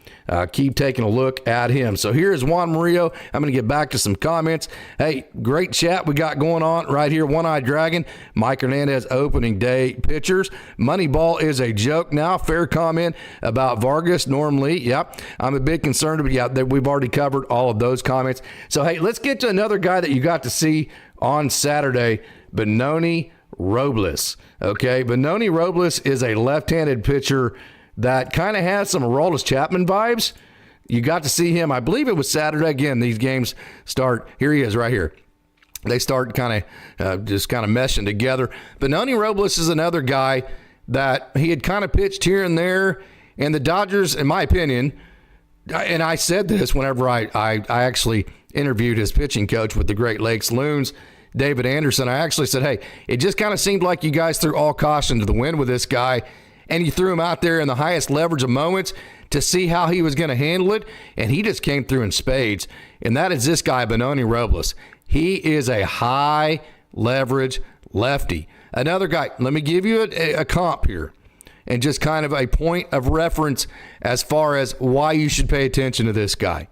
keep taking a look at him. So here's Juan Murillo. I'm going to get back to some comments. Hey, great chat we got going on right here. One-Eyed Dragon, Mike Hernandez, opening day pitchers. Moneyball is a joke now. Fair comment about Vargas, Norm Lee. Yep, I'm a bit concerned, but yeah, we've already covered all of those comments. So hey, let's get to another guy that you got to see on Saturday, Benoni Robles. Okay, Benoni Robles is a left-handed pitcher that kind of has some Aroldis Chapman vibes. You got to see him, I believe it was Saturday. Again, these games start, here he is right here. They start kind of just kind of meshing together. Benoni Robles is another guy that he had kind of pitched here and there, and the Dodgers, in my opinion, and I said this whenever I actually interviewed his pitching coach with the Great Lakes Loons, David Anderson. I actually said, hey, it just kind of seemed like you guys threw all caution to the wind with this guy, and you threw him out there in the highest leverage of moments to see how he was going to handle it, and he just came through in spades. And that is this guy, Benoni Robles. He is a high leverage lefty. Another guy, let me give you a comp here, and just kind of a point of reference as far as why you should pay attention to this guy.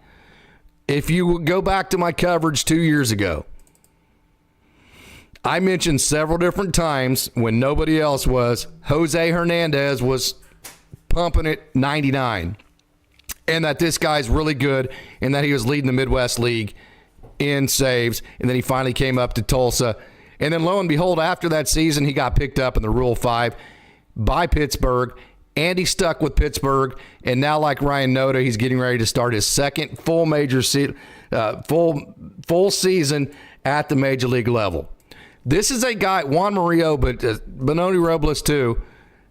If you go back to my coverage 2 years ago, I mentioned several different times when nobody else was, Jose Hernandez was pumping it 99, and that this guy's really good, and that he was leading the Midwest League in saves, and then he finally came up to Tulsa. And then lo and behold, after that season, he got picked up in the Rule 5 by Pittsburgh, and he stuck with Pittsburgh. And now, like Ryan Nota, he's getting ready to start his second full full season at the major league level. This is a guy, Juan Murillo, but Benoni Robles too.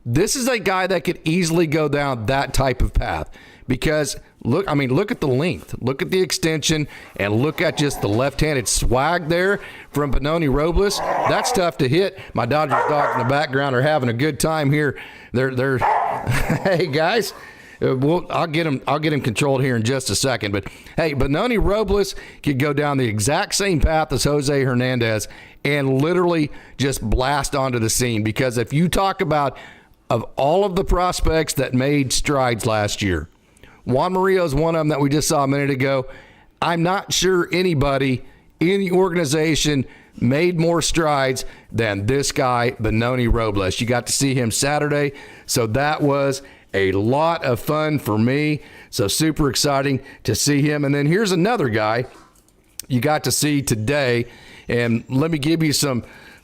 This is a guy that could easily go down that type of path because look at the length, look at the extension, and look at just the left-handed swag there from Benoni Robles. That's tough to hit. My Dodgers dogs in the background are having a good time here. They're hey guys, I'll get him controlled here in just a second. But hey, Benoni Robles could go down the exact same path as Jose Hernandez and literally just blast onto the scene. Because if you talk about of all of the prospects that made strides last year, Juan Murillo is one of them that we just saw a minute ago. I'm not sure anybody in the organization made more strides than this guy, Benoni Robles. You got to see him Saturday, so that was a lot of fun for me. So super exciting to see him. And then here's another guy you got to see today, and let me give you some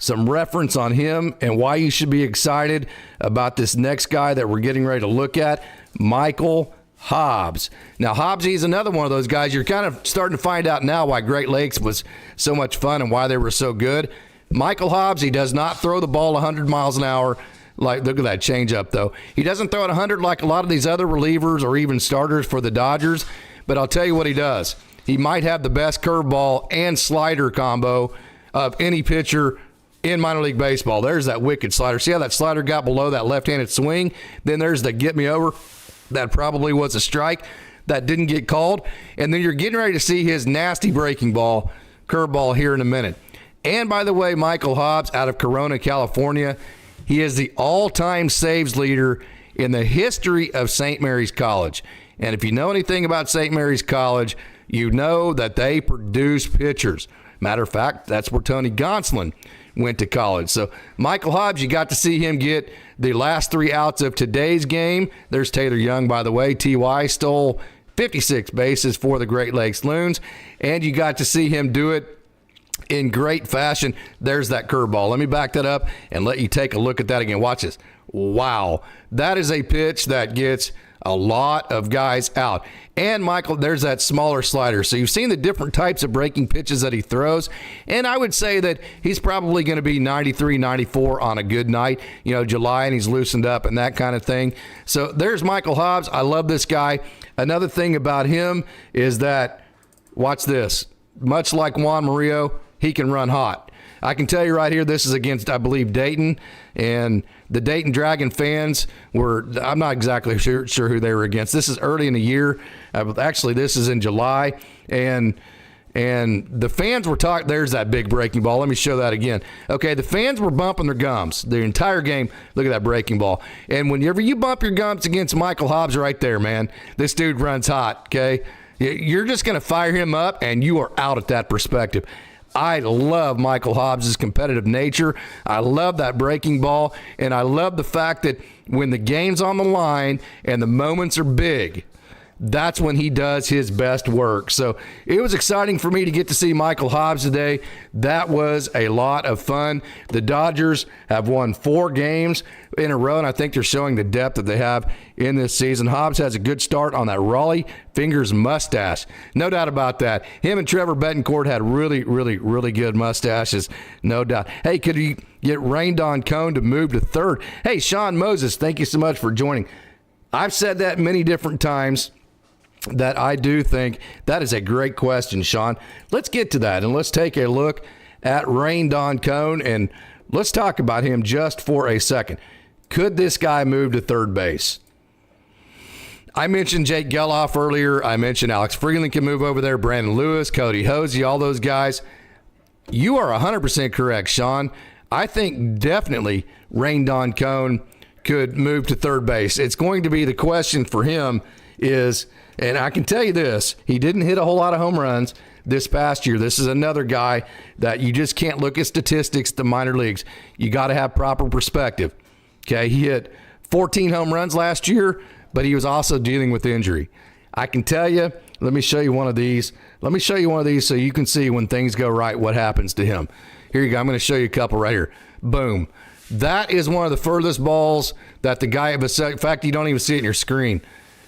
reference on him and why you should be excited about this next guy that we're getting ready to look at, Michael Hobbs. Now, Hobbsy's another one of those guys you're kind of starting to find out now why Great Lakes was so much fun and why they were so good. Michael Hobbs, he does not throw the ball 100 miles an hour. Like, look at that changeup, though. He doesn't throw it 100 like a lot of these other relievers or even starters for the Dodgers, but I'll tell you what he does. He might have the best curveball and slider combo of any pitcher in minor league baseball. There's that wicked slider. See how that slider got below that left-handed swing? Then there's the get me over. That probably was a strike that didn't get called. And then you're getting ready to see his nasty breaking ball, curveball here in a minute. And by the way, Michael Hobbs out of Corona, California, he is the all-time saves leader in the history of St. Mary's College. And if you know anything about St. Mary's College, you know that they produce pitchers. Matter of fact, that's where Tony Gonsolin went to college. So Michael Hobbs, you got to see him get the last 3 outs of today's game. There's Taylor Young, by the way. T.Y. stole 56 bases for the Great Lakes Loons, and you got to see him do it in great fashion. There's that curveball. Let me back that up and let you take a look at that again. Watch this. Wow. That is a pitch that gets a lot of guys out. And Michael, there's that smaller slider. So you've seen the different types of breaking pitches that he throws. And I would say that he's probably going to be 93, 94 on a good night, July, and he's loosened up and that kind of thing. So there's Michael Hobbs. I love this guy. Another thing about him is that, watch this, much like Juan Murillo, he can run hot. I can tell you right here, this is against, I believe, Dayton, and the Dayton Dragon fans were, I'm not exactly sure who they were against. This is early in the year. Actually, this is in July, and the fans were talking, there's that big breaking ball. Let me show that again. Okay, the fans were bumping their gums the entire game. Look at that breaking ball. And whenever you bump your gums against Michael Hobbs right there, man, this dude runs hot, okay? You're just going to fire him up, and you are out at that perspective. I love Michael Hobbs' competitive nature. I love that breaking ball, and I love the fact that when the game's on the line and the moments are big, that's when he does his best work. So it was exciting for me to get to see Michael Hobbs today. That was a lot of fun. The Dodgers have won 4 games in a row, and I think they're showing the depth that they have in this season. Hobbs has a good start on that Raleigh Fingers mustache. No doubt about that. Him and Trevor Betancourt had really, really, really good mustaches. No doubt. Hey, could he get rained on Cone to move to third? Hey, Sean Moses, thank you so much for joining. I've said that many different times, that I do think that is a great question, Sean. Let's get to that, and let's take a look at Rain Don Cone, and let's talk about him just for a second. Could this guy move to third base? I mentioned Jake Geloff earlier. I mentioned Alex Freeland can move over there, Brandon Lewis, Cody Hosey, all those guys. You are 100% correct, Sean. I think definitely Rain Don Cone could move to third base. It's going to be the question for him is, and I can tell you this, he didn't hit a whole lot of home runs this past year. This is another guy that you just can't look at statistics, the minor leagues. You got to have proper perspective. Okay, he hit 14 home runs last year, but he was also dealing with injury. I can tell you, let me show you one of these. Let me show you one of these so you can see when things go right what happens to him. Here you go. I'm going to show you a couple right here. Boom. That is one of the furthest balls that the guy at Vessia, in fact, you don't even see it in your screen,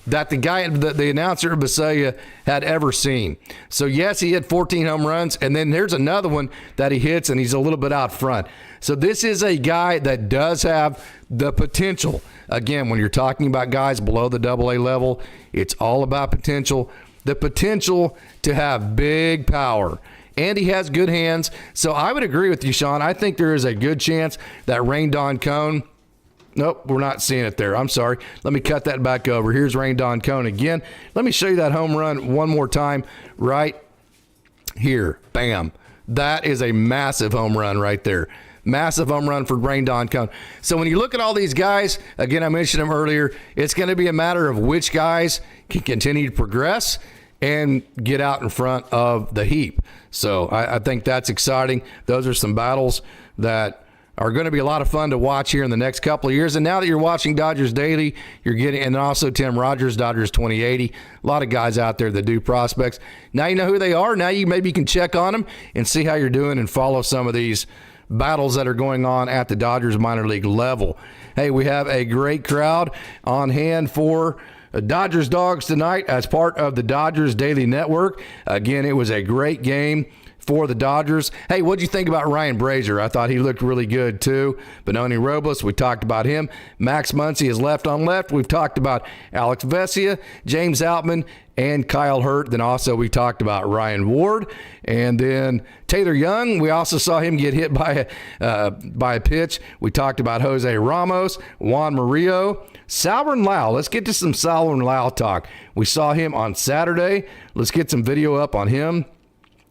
that the announcer at Vessia had ever seen. So, yes, he hit 14 home runs, and then there's another one that he hits, and he's a little bit out front. So this is a guy that does have the potential. Again, when you're talking about guys below the AA level, it's all about potential. The potential to have big power. And he has good hands. So I would agree with you, Sean. I think there is a good chance that Rain Dawn Cone, nope, we're not seeing it there. I'm sorry. Let me cut that back over. Here's Rain Dawn Cone again. Let me show you that home run one more time right here. Bam. That is a massive home run right there. Massive home run for Rain Dawn Cone. So when you look at all these guys, again, I mentioned them earlier, it's going to be a matter of which guys can continue to progress and get out in front of the heap. So I think that's exciting. Those are some battles that are going to be a lot of fun to watch here in the next couple of years. And now that you're watching Dodgers Daily, you're getting, and also Tim Rogers, Dodgers 2080, a lot of guys out there that do prospects. Now you know who they are. Now you maybe can check on them and see how you're doing and follow some of these battles that are going on at the Dodgers minor league level. Hey, we have a great crowd on hand for Dodgers Dawgs tonight as part of the Dodgers Daily Network. Again, it was a great game for the Dodgers. Hey, what'd you think about Ryan Brazier? I thought he looked really good too. Benoni Robles, we talked about him. Max Muncy is left on left. We've talked about Alex Vessia, James Outman, and Kyle Hurt. Then also we talked about Ryan Ward. And then Taylor Young, we also saw him get hit by a pitch. We talked about Jose Ramos, Juan Murillo, Salvin Lau. Let's get to some Salvin Lau talk. We saw him on Saturday. Let's get some video up on him.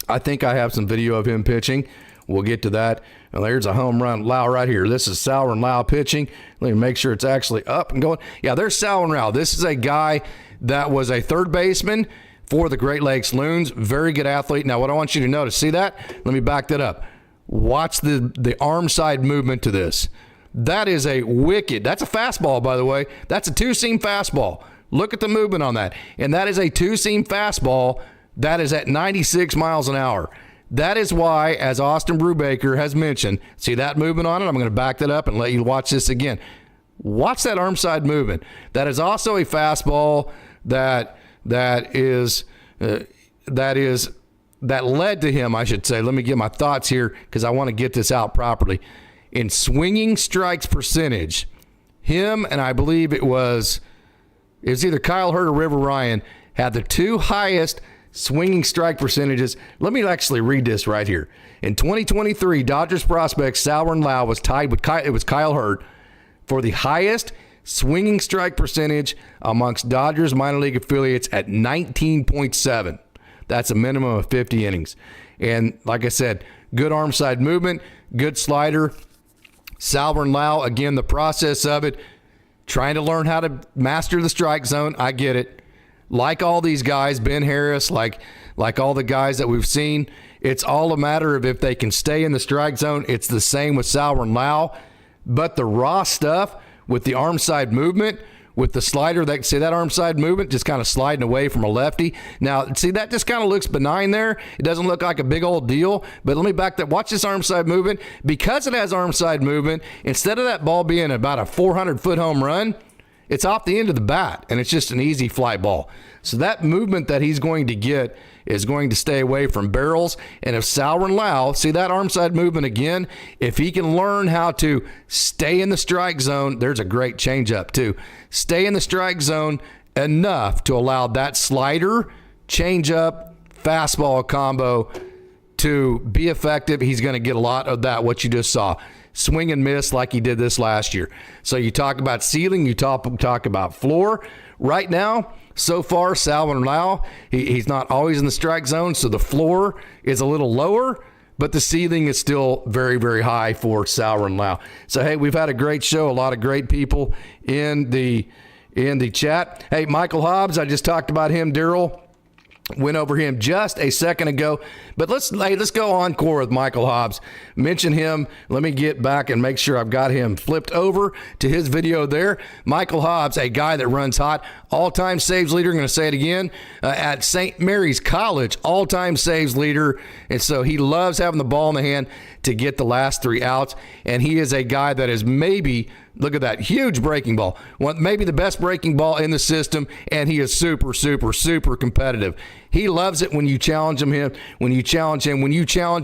I think I have some video of him pitching. We'll get to that. And there's a home run Lau right here. This is Salvin Lau pitching. Let me make sure it's actually up and going. Yeah, there's Salvin Lau. This is a guy that was a third baseman for the Great Lakes Loons. Very good athlete. Now, what I want you to notice, see that? Let me back that up. Watch the arm side movement to this. That is a wicked, that's a fastball, by the way. That's a two-seam fastball. Look at the movement on that. And that is a two-seam fastball that is at 96 miles an hour. That is why, as Austin Brubaker has mentioned, see that movement on it? I'm going to back that up and let you watch this again. Watch that arm side movement. That is also a fastball that led to him, I should say. Let me get my thoughts here because I want to get this out properly. In swinging strikes percentage, him and I believe it was either Kyle Hurt or River Ryan had the two highest swinging strike percentages. Let me actually read this right here. In 2023, Dodgers prospect Salvin Lau was tied with Kyle Hurt for the highest swinging strike percentage amongst Dodgers minor league affiliates at 19.7. That's a minimum of 50 innings. And like I said, good arm side movement, good slider. Salvin Lau, again, the process of it, trying to learn how to master the strike zone. I get it. Like all these guys, Ben Harris, like all the guys that we've seen, it's all a matter of if they can stay in the strike zone. It's the same with Salvin Lau. But the raw stuff with the arm side movement, with the slider, that arm side movement just kind of sliding away from a lefty. Now, see, that just kind of looks benign there. It doesn't look like a big old deal. But let me back that. Watch this arm side movement. Because it has arm side movement, instead of that ball being about a 400-foot home run, it's off the end of the bat, and it's just an easy fly ball. So that movement that he's going to get is going to stay away from barrels. And if Salvin Lau, see that arm side movement again, if he can learn how to stay in the strike zone, there's a great changeup too. Stay in the strike zone enough to allow that slider, changeup, fastball combo to be effective. He's going to get a lot of that, what you just saw. Swing and miss like he did this last year. So you talk about ceiling, you talk about floor. Right now, so far, Salvin Lau, he's not always in the strike zone, so the floor is a little lower, but the ceiling is still very, very high for Salvin Lau. So, hey, we've had a great show, a lot of great people in the in the chat. Hey, Michael Hobbs, I just talked about him. Daryl went over him just a second ago, but let's go encore with Michael Hobbs. Mention him. Let me get back and make sure I've got him flipped over to his video there. Michael Hobbs, a guy that runs hot, all-time saves leader. I'm going to say it again, at St. Mary's College, all-time saves leader, and so he loves having the ball in the hand to get the last 3 outs, and he is a guy that is maybe, look at that huge breaking ball, maybe the best breaking ball in the system, and he is super, super, super competitive. He loves it when you challenge him. When you challenge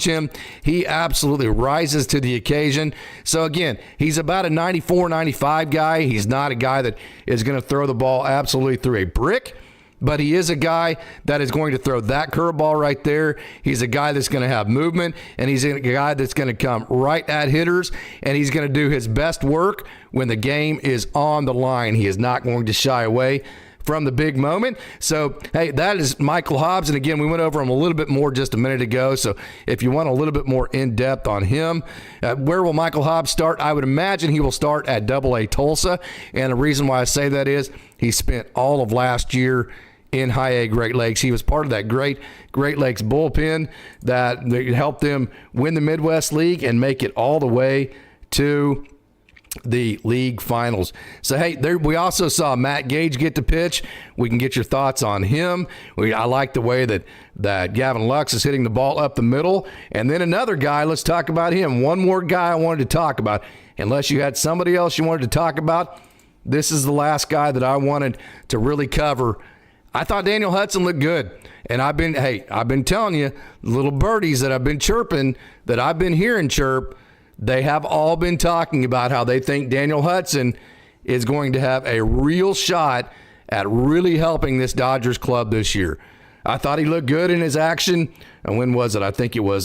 him, he absolutely rises to the occasion. So again, he's about a 94, 95 guy. He's not a guy that is going to throw the ball absolutely through a brick, but he is a guy that is going to throw that curveball right there. He's a guy that's going to have movement, and he's a guy that's going to come right at hitters, and he's going to do his best work when the game is on the line. He is not going to shy away from the big moment. So, hey, that is Michael Hobbs. And again, we went over him a little bit more just a minute ago. So if you want a little bit more in-depth on him, where will Michael Hobbs start? I would imagine he will start at AA Tulsa. And the reason why I say that is he spent all of last year in High A Great Lakes. He was part of that Great Lakes bullpen that helped them win the Midwest League and make it all the way to the league finals. So, hey, there we also saw Matt Gage get to pitch. We can get your thoughts on him. I like the way that Gavin Lux is hitting the ball up the middle. And then another guy, let's talk about him. One more guy I wanted to talk about. Unless you had somebody else you wanted to talk about, this is the last guy that I wanted to really cover. I thought Daniel Hudson looked good. And I've been telling you, little birdies that I've been chirping, that I've been hearing chirp, they have all been talking about how they think Daniel Hudson is going to have a real shot at really helping this Dodgers club this year. I thought he looked good in his action. And when was it? I think it was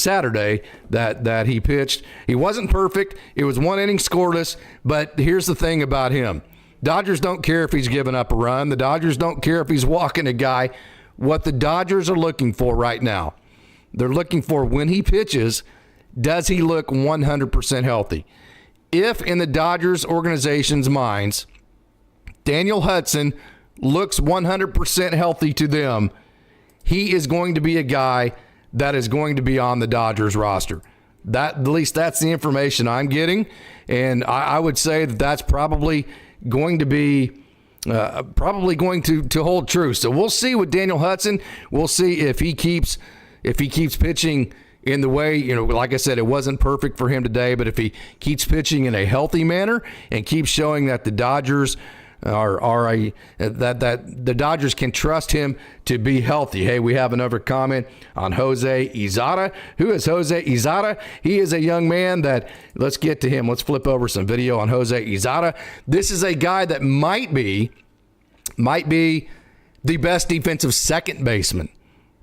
Saturday that he pitched. He wasn't perfect. It was 1 inning scoreless. But here's the thing about him. Dodgers don't care if he's giving up a run. The Dodgers don't care if he's walking a guy. What the Dodgers are looking for right now, they're looking for when he pitches, does he look 100% healthy? If in the Dodgers organization's minds, Daniel Hudson looks 100% healthy to them, he is going to be a guy that is going to be on the Dodgers roster. At least that's the information I'm getting. And I would say that that's probably going to be to hold true. So we'll see with Daniel Hudson. We'll see if he keeps pitching in the way, like I said, it wasn't perfect for him today, but if he keeps pitching in a healthy manner and keeps showing that the Dodgers that the Dodgers can trust him to be healthy. Hey, we have another comment on Jose Izada. Who is Jose Izada? He is a young man that, let's get to him. Let's flip over some video on Jose Izada. This is a guy that might be the best defensive second baseman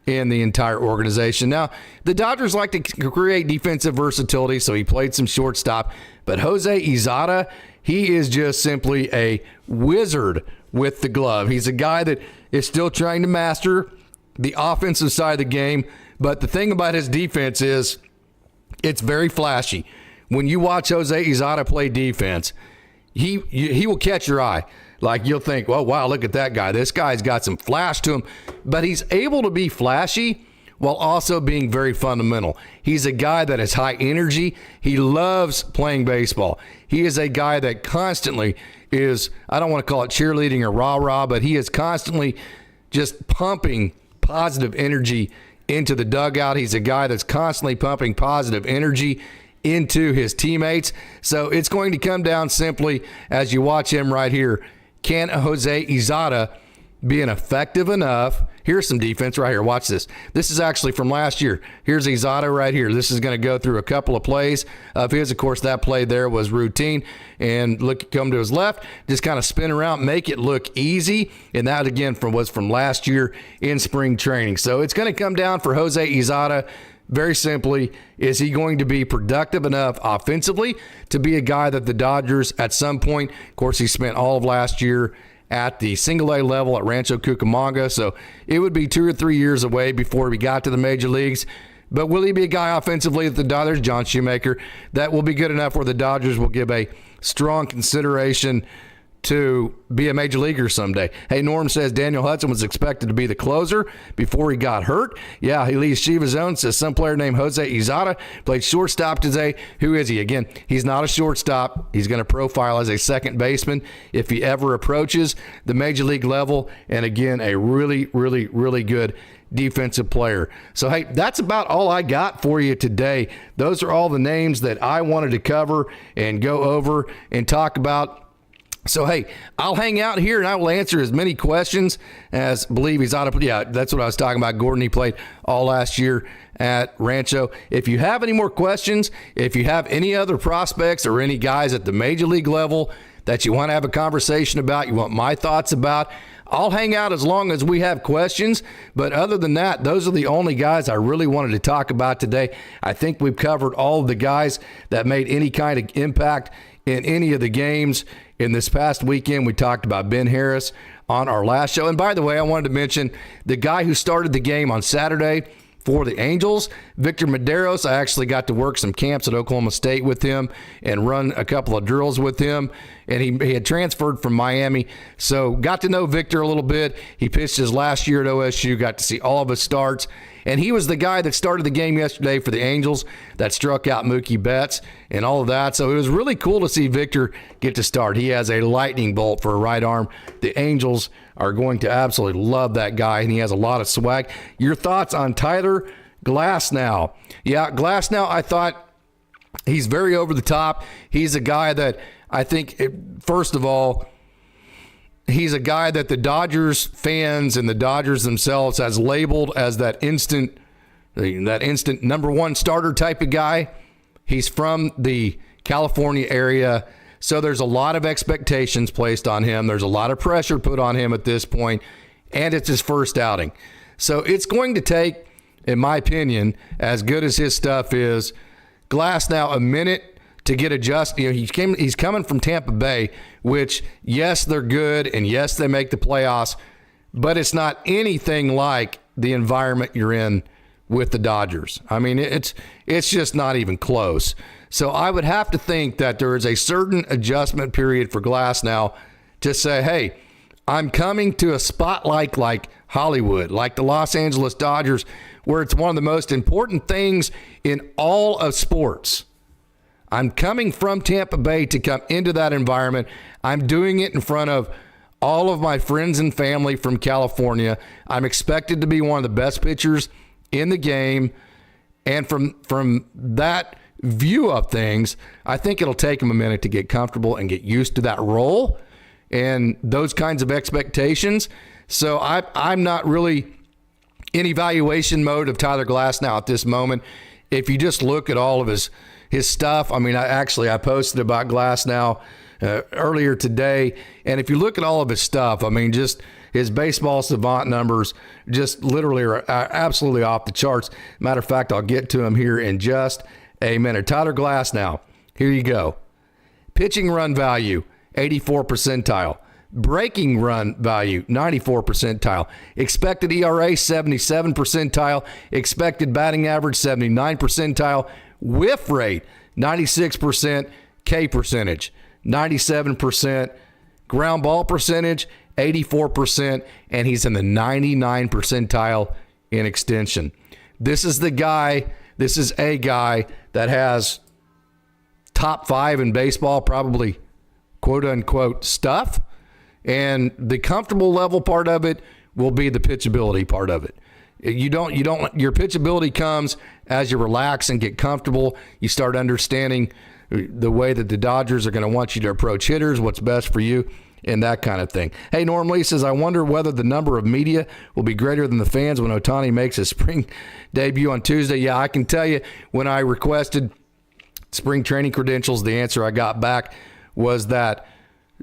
in the entire organization. Now, the Dodgers like to create defensive versatility, so he played some shortstop. But Jose Izada, he is just simply a wizard with the glove. He's a guy that is still trying to master the offensive side of the game. But the thing about his defense is it's very flashy. When you watch Jose Izada play defense, he will catch your eye. Like, you'll think, oh, wow, look at that guy. This guy's got some flash to him. But he's able to be flashy while also being very fundamental. He's a guy that is high energy. He loves playing baseball. He is a guy that constantly is, I don't want to call it cheerleading or rah-rah, but he is constantly just pumping positive energy into the dugout. He's a guy that's constantly pumping positive energy into his teammates. So it's going to come down simply, as you watch him right here, can Jose Izada be an effective enough? Here's some defense right here. Watch this. This is actually from last year. Here's Izada right here. This is going to go through a couple of plays of his. Of course, that play there was routine. And look, come to his left, just kind of spin around, make it look easy. And that, again, was from last year in spring training. So it's going to come down for Jose Izada. Very simply, is he going to be productive enough offensively to be a guy that the Dodgers at some point, of course, he spent all of last year at the single-A level at Rancho Cucamonga, so it would be 2 or 3 years away before we got to the major leagues. But will he be a guy offensively at the Dodgers, John Shoemaker, that will be good enough where the Dodgers will give a strong consideration to be a major leaguer someday. Hey, Norm says Daniel Hudson was expected to be the closer before he got hurt. Yeah, he leaves Shiva's Zone. Says some player named Jose Izada played shortstop today. Who is he? Again, he's not a shortstop. He's going to profile as a second baseman if he ever approaches the major league level. And again, a really, really, really good defensive player. So, hey, that's about all I got for you today. Those are all the names that I wanted to cover and go over and talk about. So, hey, I'll hang out here and I will answer as many questions as believe he's out of. Yeah, that's what I was talking about. Gordon, he played all last year at Rancho. If you have any more questions, if you have any other prospects or any guys at the major league level that you want to have a conversation about, you want my thoughts about, I'll hang out as long as we have questions. But other than that, those are the only guys I really wanted to talk about today. I think we've covered all of the guys that made any kind of impact in any of the games. In this past weekend, we talked about Ben Harris on our last show. And by the way, I wanted to mention the guy who started the game on Saturday for the Angels, Victor Medeiros. I actually got to work some camps at Oklahoma State with him and run a couple of drills with him. And he had transferred from Miami, so got to know Victor a little bit. He pitched his last year at OSU, got to see all of his starts. And he was the guy that started the game yesterday for the Angels that struck out Mookie Betts and all of that. So it was really cool to see Victor get to start. He has a lightning bolt for a right arm. The Angels are going to absolutely love that guy, and he has a lot of swag. Your thoughts on Tyler Glasnow? Yeah, Glasnow, I thought he's very over the top. He's a guy that I think, first of all, he's a guy that the Dodgers fans and the Dodgers themselves has labeled as that instant number one starter type of guy. He's from the California area, so there's a lot of expectations placed on him. There's a lot of pressure put on him at this point, and it's his first outing. So it's going to take, in my opinion, as good as his stuff is, Glasnow a minute to get adjusted. You know, he's coming from Tampa Bay, which, yes, they're good, and yes, they make the playoffs, but it's not anything like the environment you're in with the Dodgers. I mean, it's just not even close. So I would have to think that there is a certain adjustment period for Glasnow to say, hey, I'm coming to a spot like Hollywood, like the Los Angeles Dodgers, where it's one of the most important things in all of sports. I'm coming from Tampa Bay to come into that environment. I'm doing it in front of all of my friends and family from California. I'm expected to be one of the best pitchers in the game. And from that view of things, I think it'll take him a minute to get comfortable and get used to that role and those kinds of expectations. So I'm not really in evaluation mode of Tyler Glasnow at this moment. If you just look at all of his stuff, I mean, I posted about Glasnow earlier today, and if you look at all of his stuff, I mean, just his baseball savant numbers just literally are absolutely off the charts. Matter of fact, I'll get to him here in just a minute. Tyler Glasnow, here you go. Pitching run value, 84 percentile. Breaking run value, 94 percentile. Expected ERA, 77 percentile. Expected batting average, 79 percentile. Whiff rate, 96%. K percentage, 97%. Ground ball percentage, 84%. And he's in the 99 percentile in extension. This is a guy that has top 5 in baseball, probably quote unquote stuff. And the comfortable level part of it will be the pitchability part of it. Your pitchability comes as you relax and get comfortable. You start understanding the way that the Dodgers are going to want you to approach hitters, what's best for you, and that kind of thing. Hey, Norm Lee says, I wonder whether the number of media will be greater than the fans when Ohtani makes his spring debut on Tuesday. Yeah, I can tell you, when I requested spring training credentials, the answer I got back was that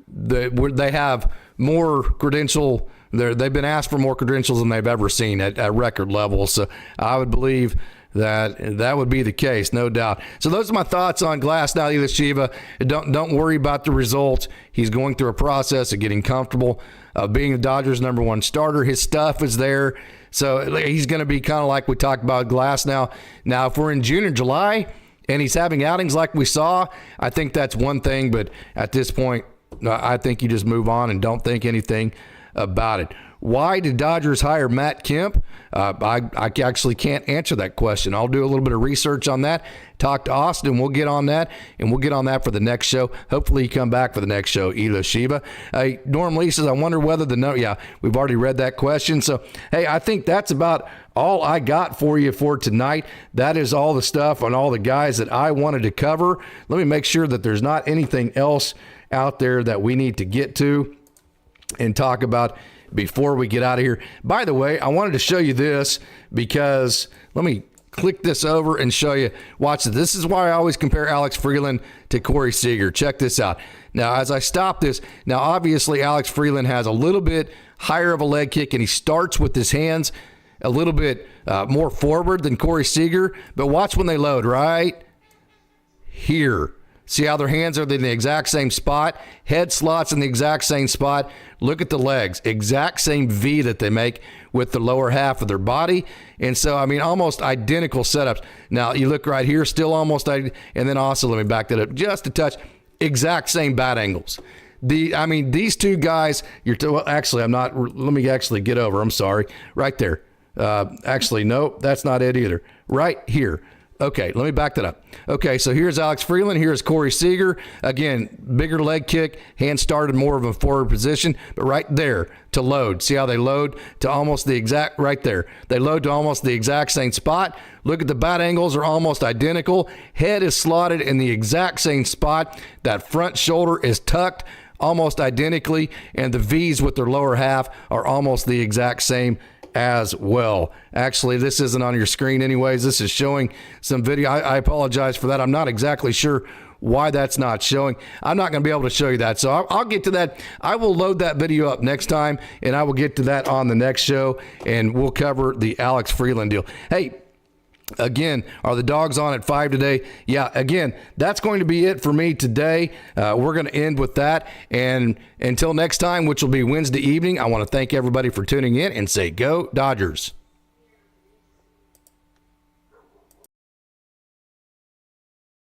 they have more credential. They've been asked for more credentials than they've ever seen at record level. So I would believe that would be the case, no doubt. So those are my thoughts on Glasnow Shiva. Don't worry about the results. He's going through a process of getting comfortable, of being the Dodgers' number one starter. His stuff is there. So he's going to be kind of like we talked about Glasnow. Now, if we're in June or July and he's having outings like we saw, I think that's one thing. But at this point, I think you just move on and don't think anything about it. Why did Dodgers hire Matt Kemp? I actually can't answer that question. I'll do a little bit of research on that. Talk to Austin. We'll get on that, and we'll get on that for the next show. Hopefully you come back for the next show, Ela Shiva. Norm Lee says, I wonder whether the note. Yeah, we've already read that question. So, hey, I think that's about all I got for you for tonight. That is all the stuff on all the guys that I wanted to cover. Let me make sure that there's not anything else out there that we need to get to and talk about before we get out of here. By the way, I wanted to show you this because let me click this over and show you. Watch this. This is why I always compare Alex Freeland to Corey Seager. Check this out. Now, as I stop this, now obviously Alex Freeland has a little bit higher of a leg kick, and he starts with his hands a little bit more forward than Corey Seager. But watch when they load right here. See how their hands are in the exact same spot? Head slots in the exact same spot. Look at the legs. Exact same V that they make with the lower half of their body. And so, I mean, almost identical setups. Now, you look right here, still almost, and then also, let me back that up just a touch. Exact same bat angles. These two guys, actually, I'm not, let me actually get over. I'm sorry. Right there. Actually, no, that's not it either. Right here. Okay, let me back that up. Okay, so here's Alex Freeland. Here's Corey Seager. Again, bigger leg kick, hand started more of a forward position, but right there to load. See how they load to almost the exact, right there. They load to almost the exact same spot. Look at the bat angles are almost identical. Head is slotted in the exact same spot. That front shoulder is tucked almost identically, and the V's with their lower half are almost the exact same as well. Actually, this isn't on your screen anyways. This is showing some video. I apologize for that. I'm not exactly sure why that's not showing. I'm not going to be able to show you that. So I'll get to that. I will load that video up next time, and I will get to that on the next show, and we'll cover the Alex Freeland deal. Hey, again, are the Dogs on at 5 today? Yeah, again, that's going to be it for me today. We're going to end with that. And until next time, which will be Wednesday evening, I want to thank everybody for tuning in and say, Go Dodgers.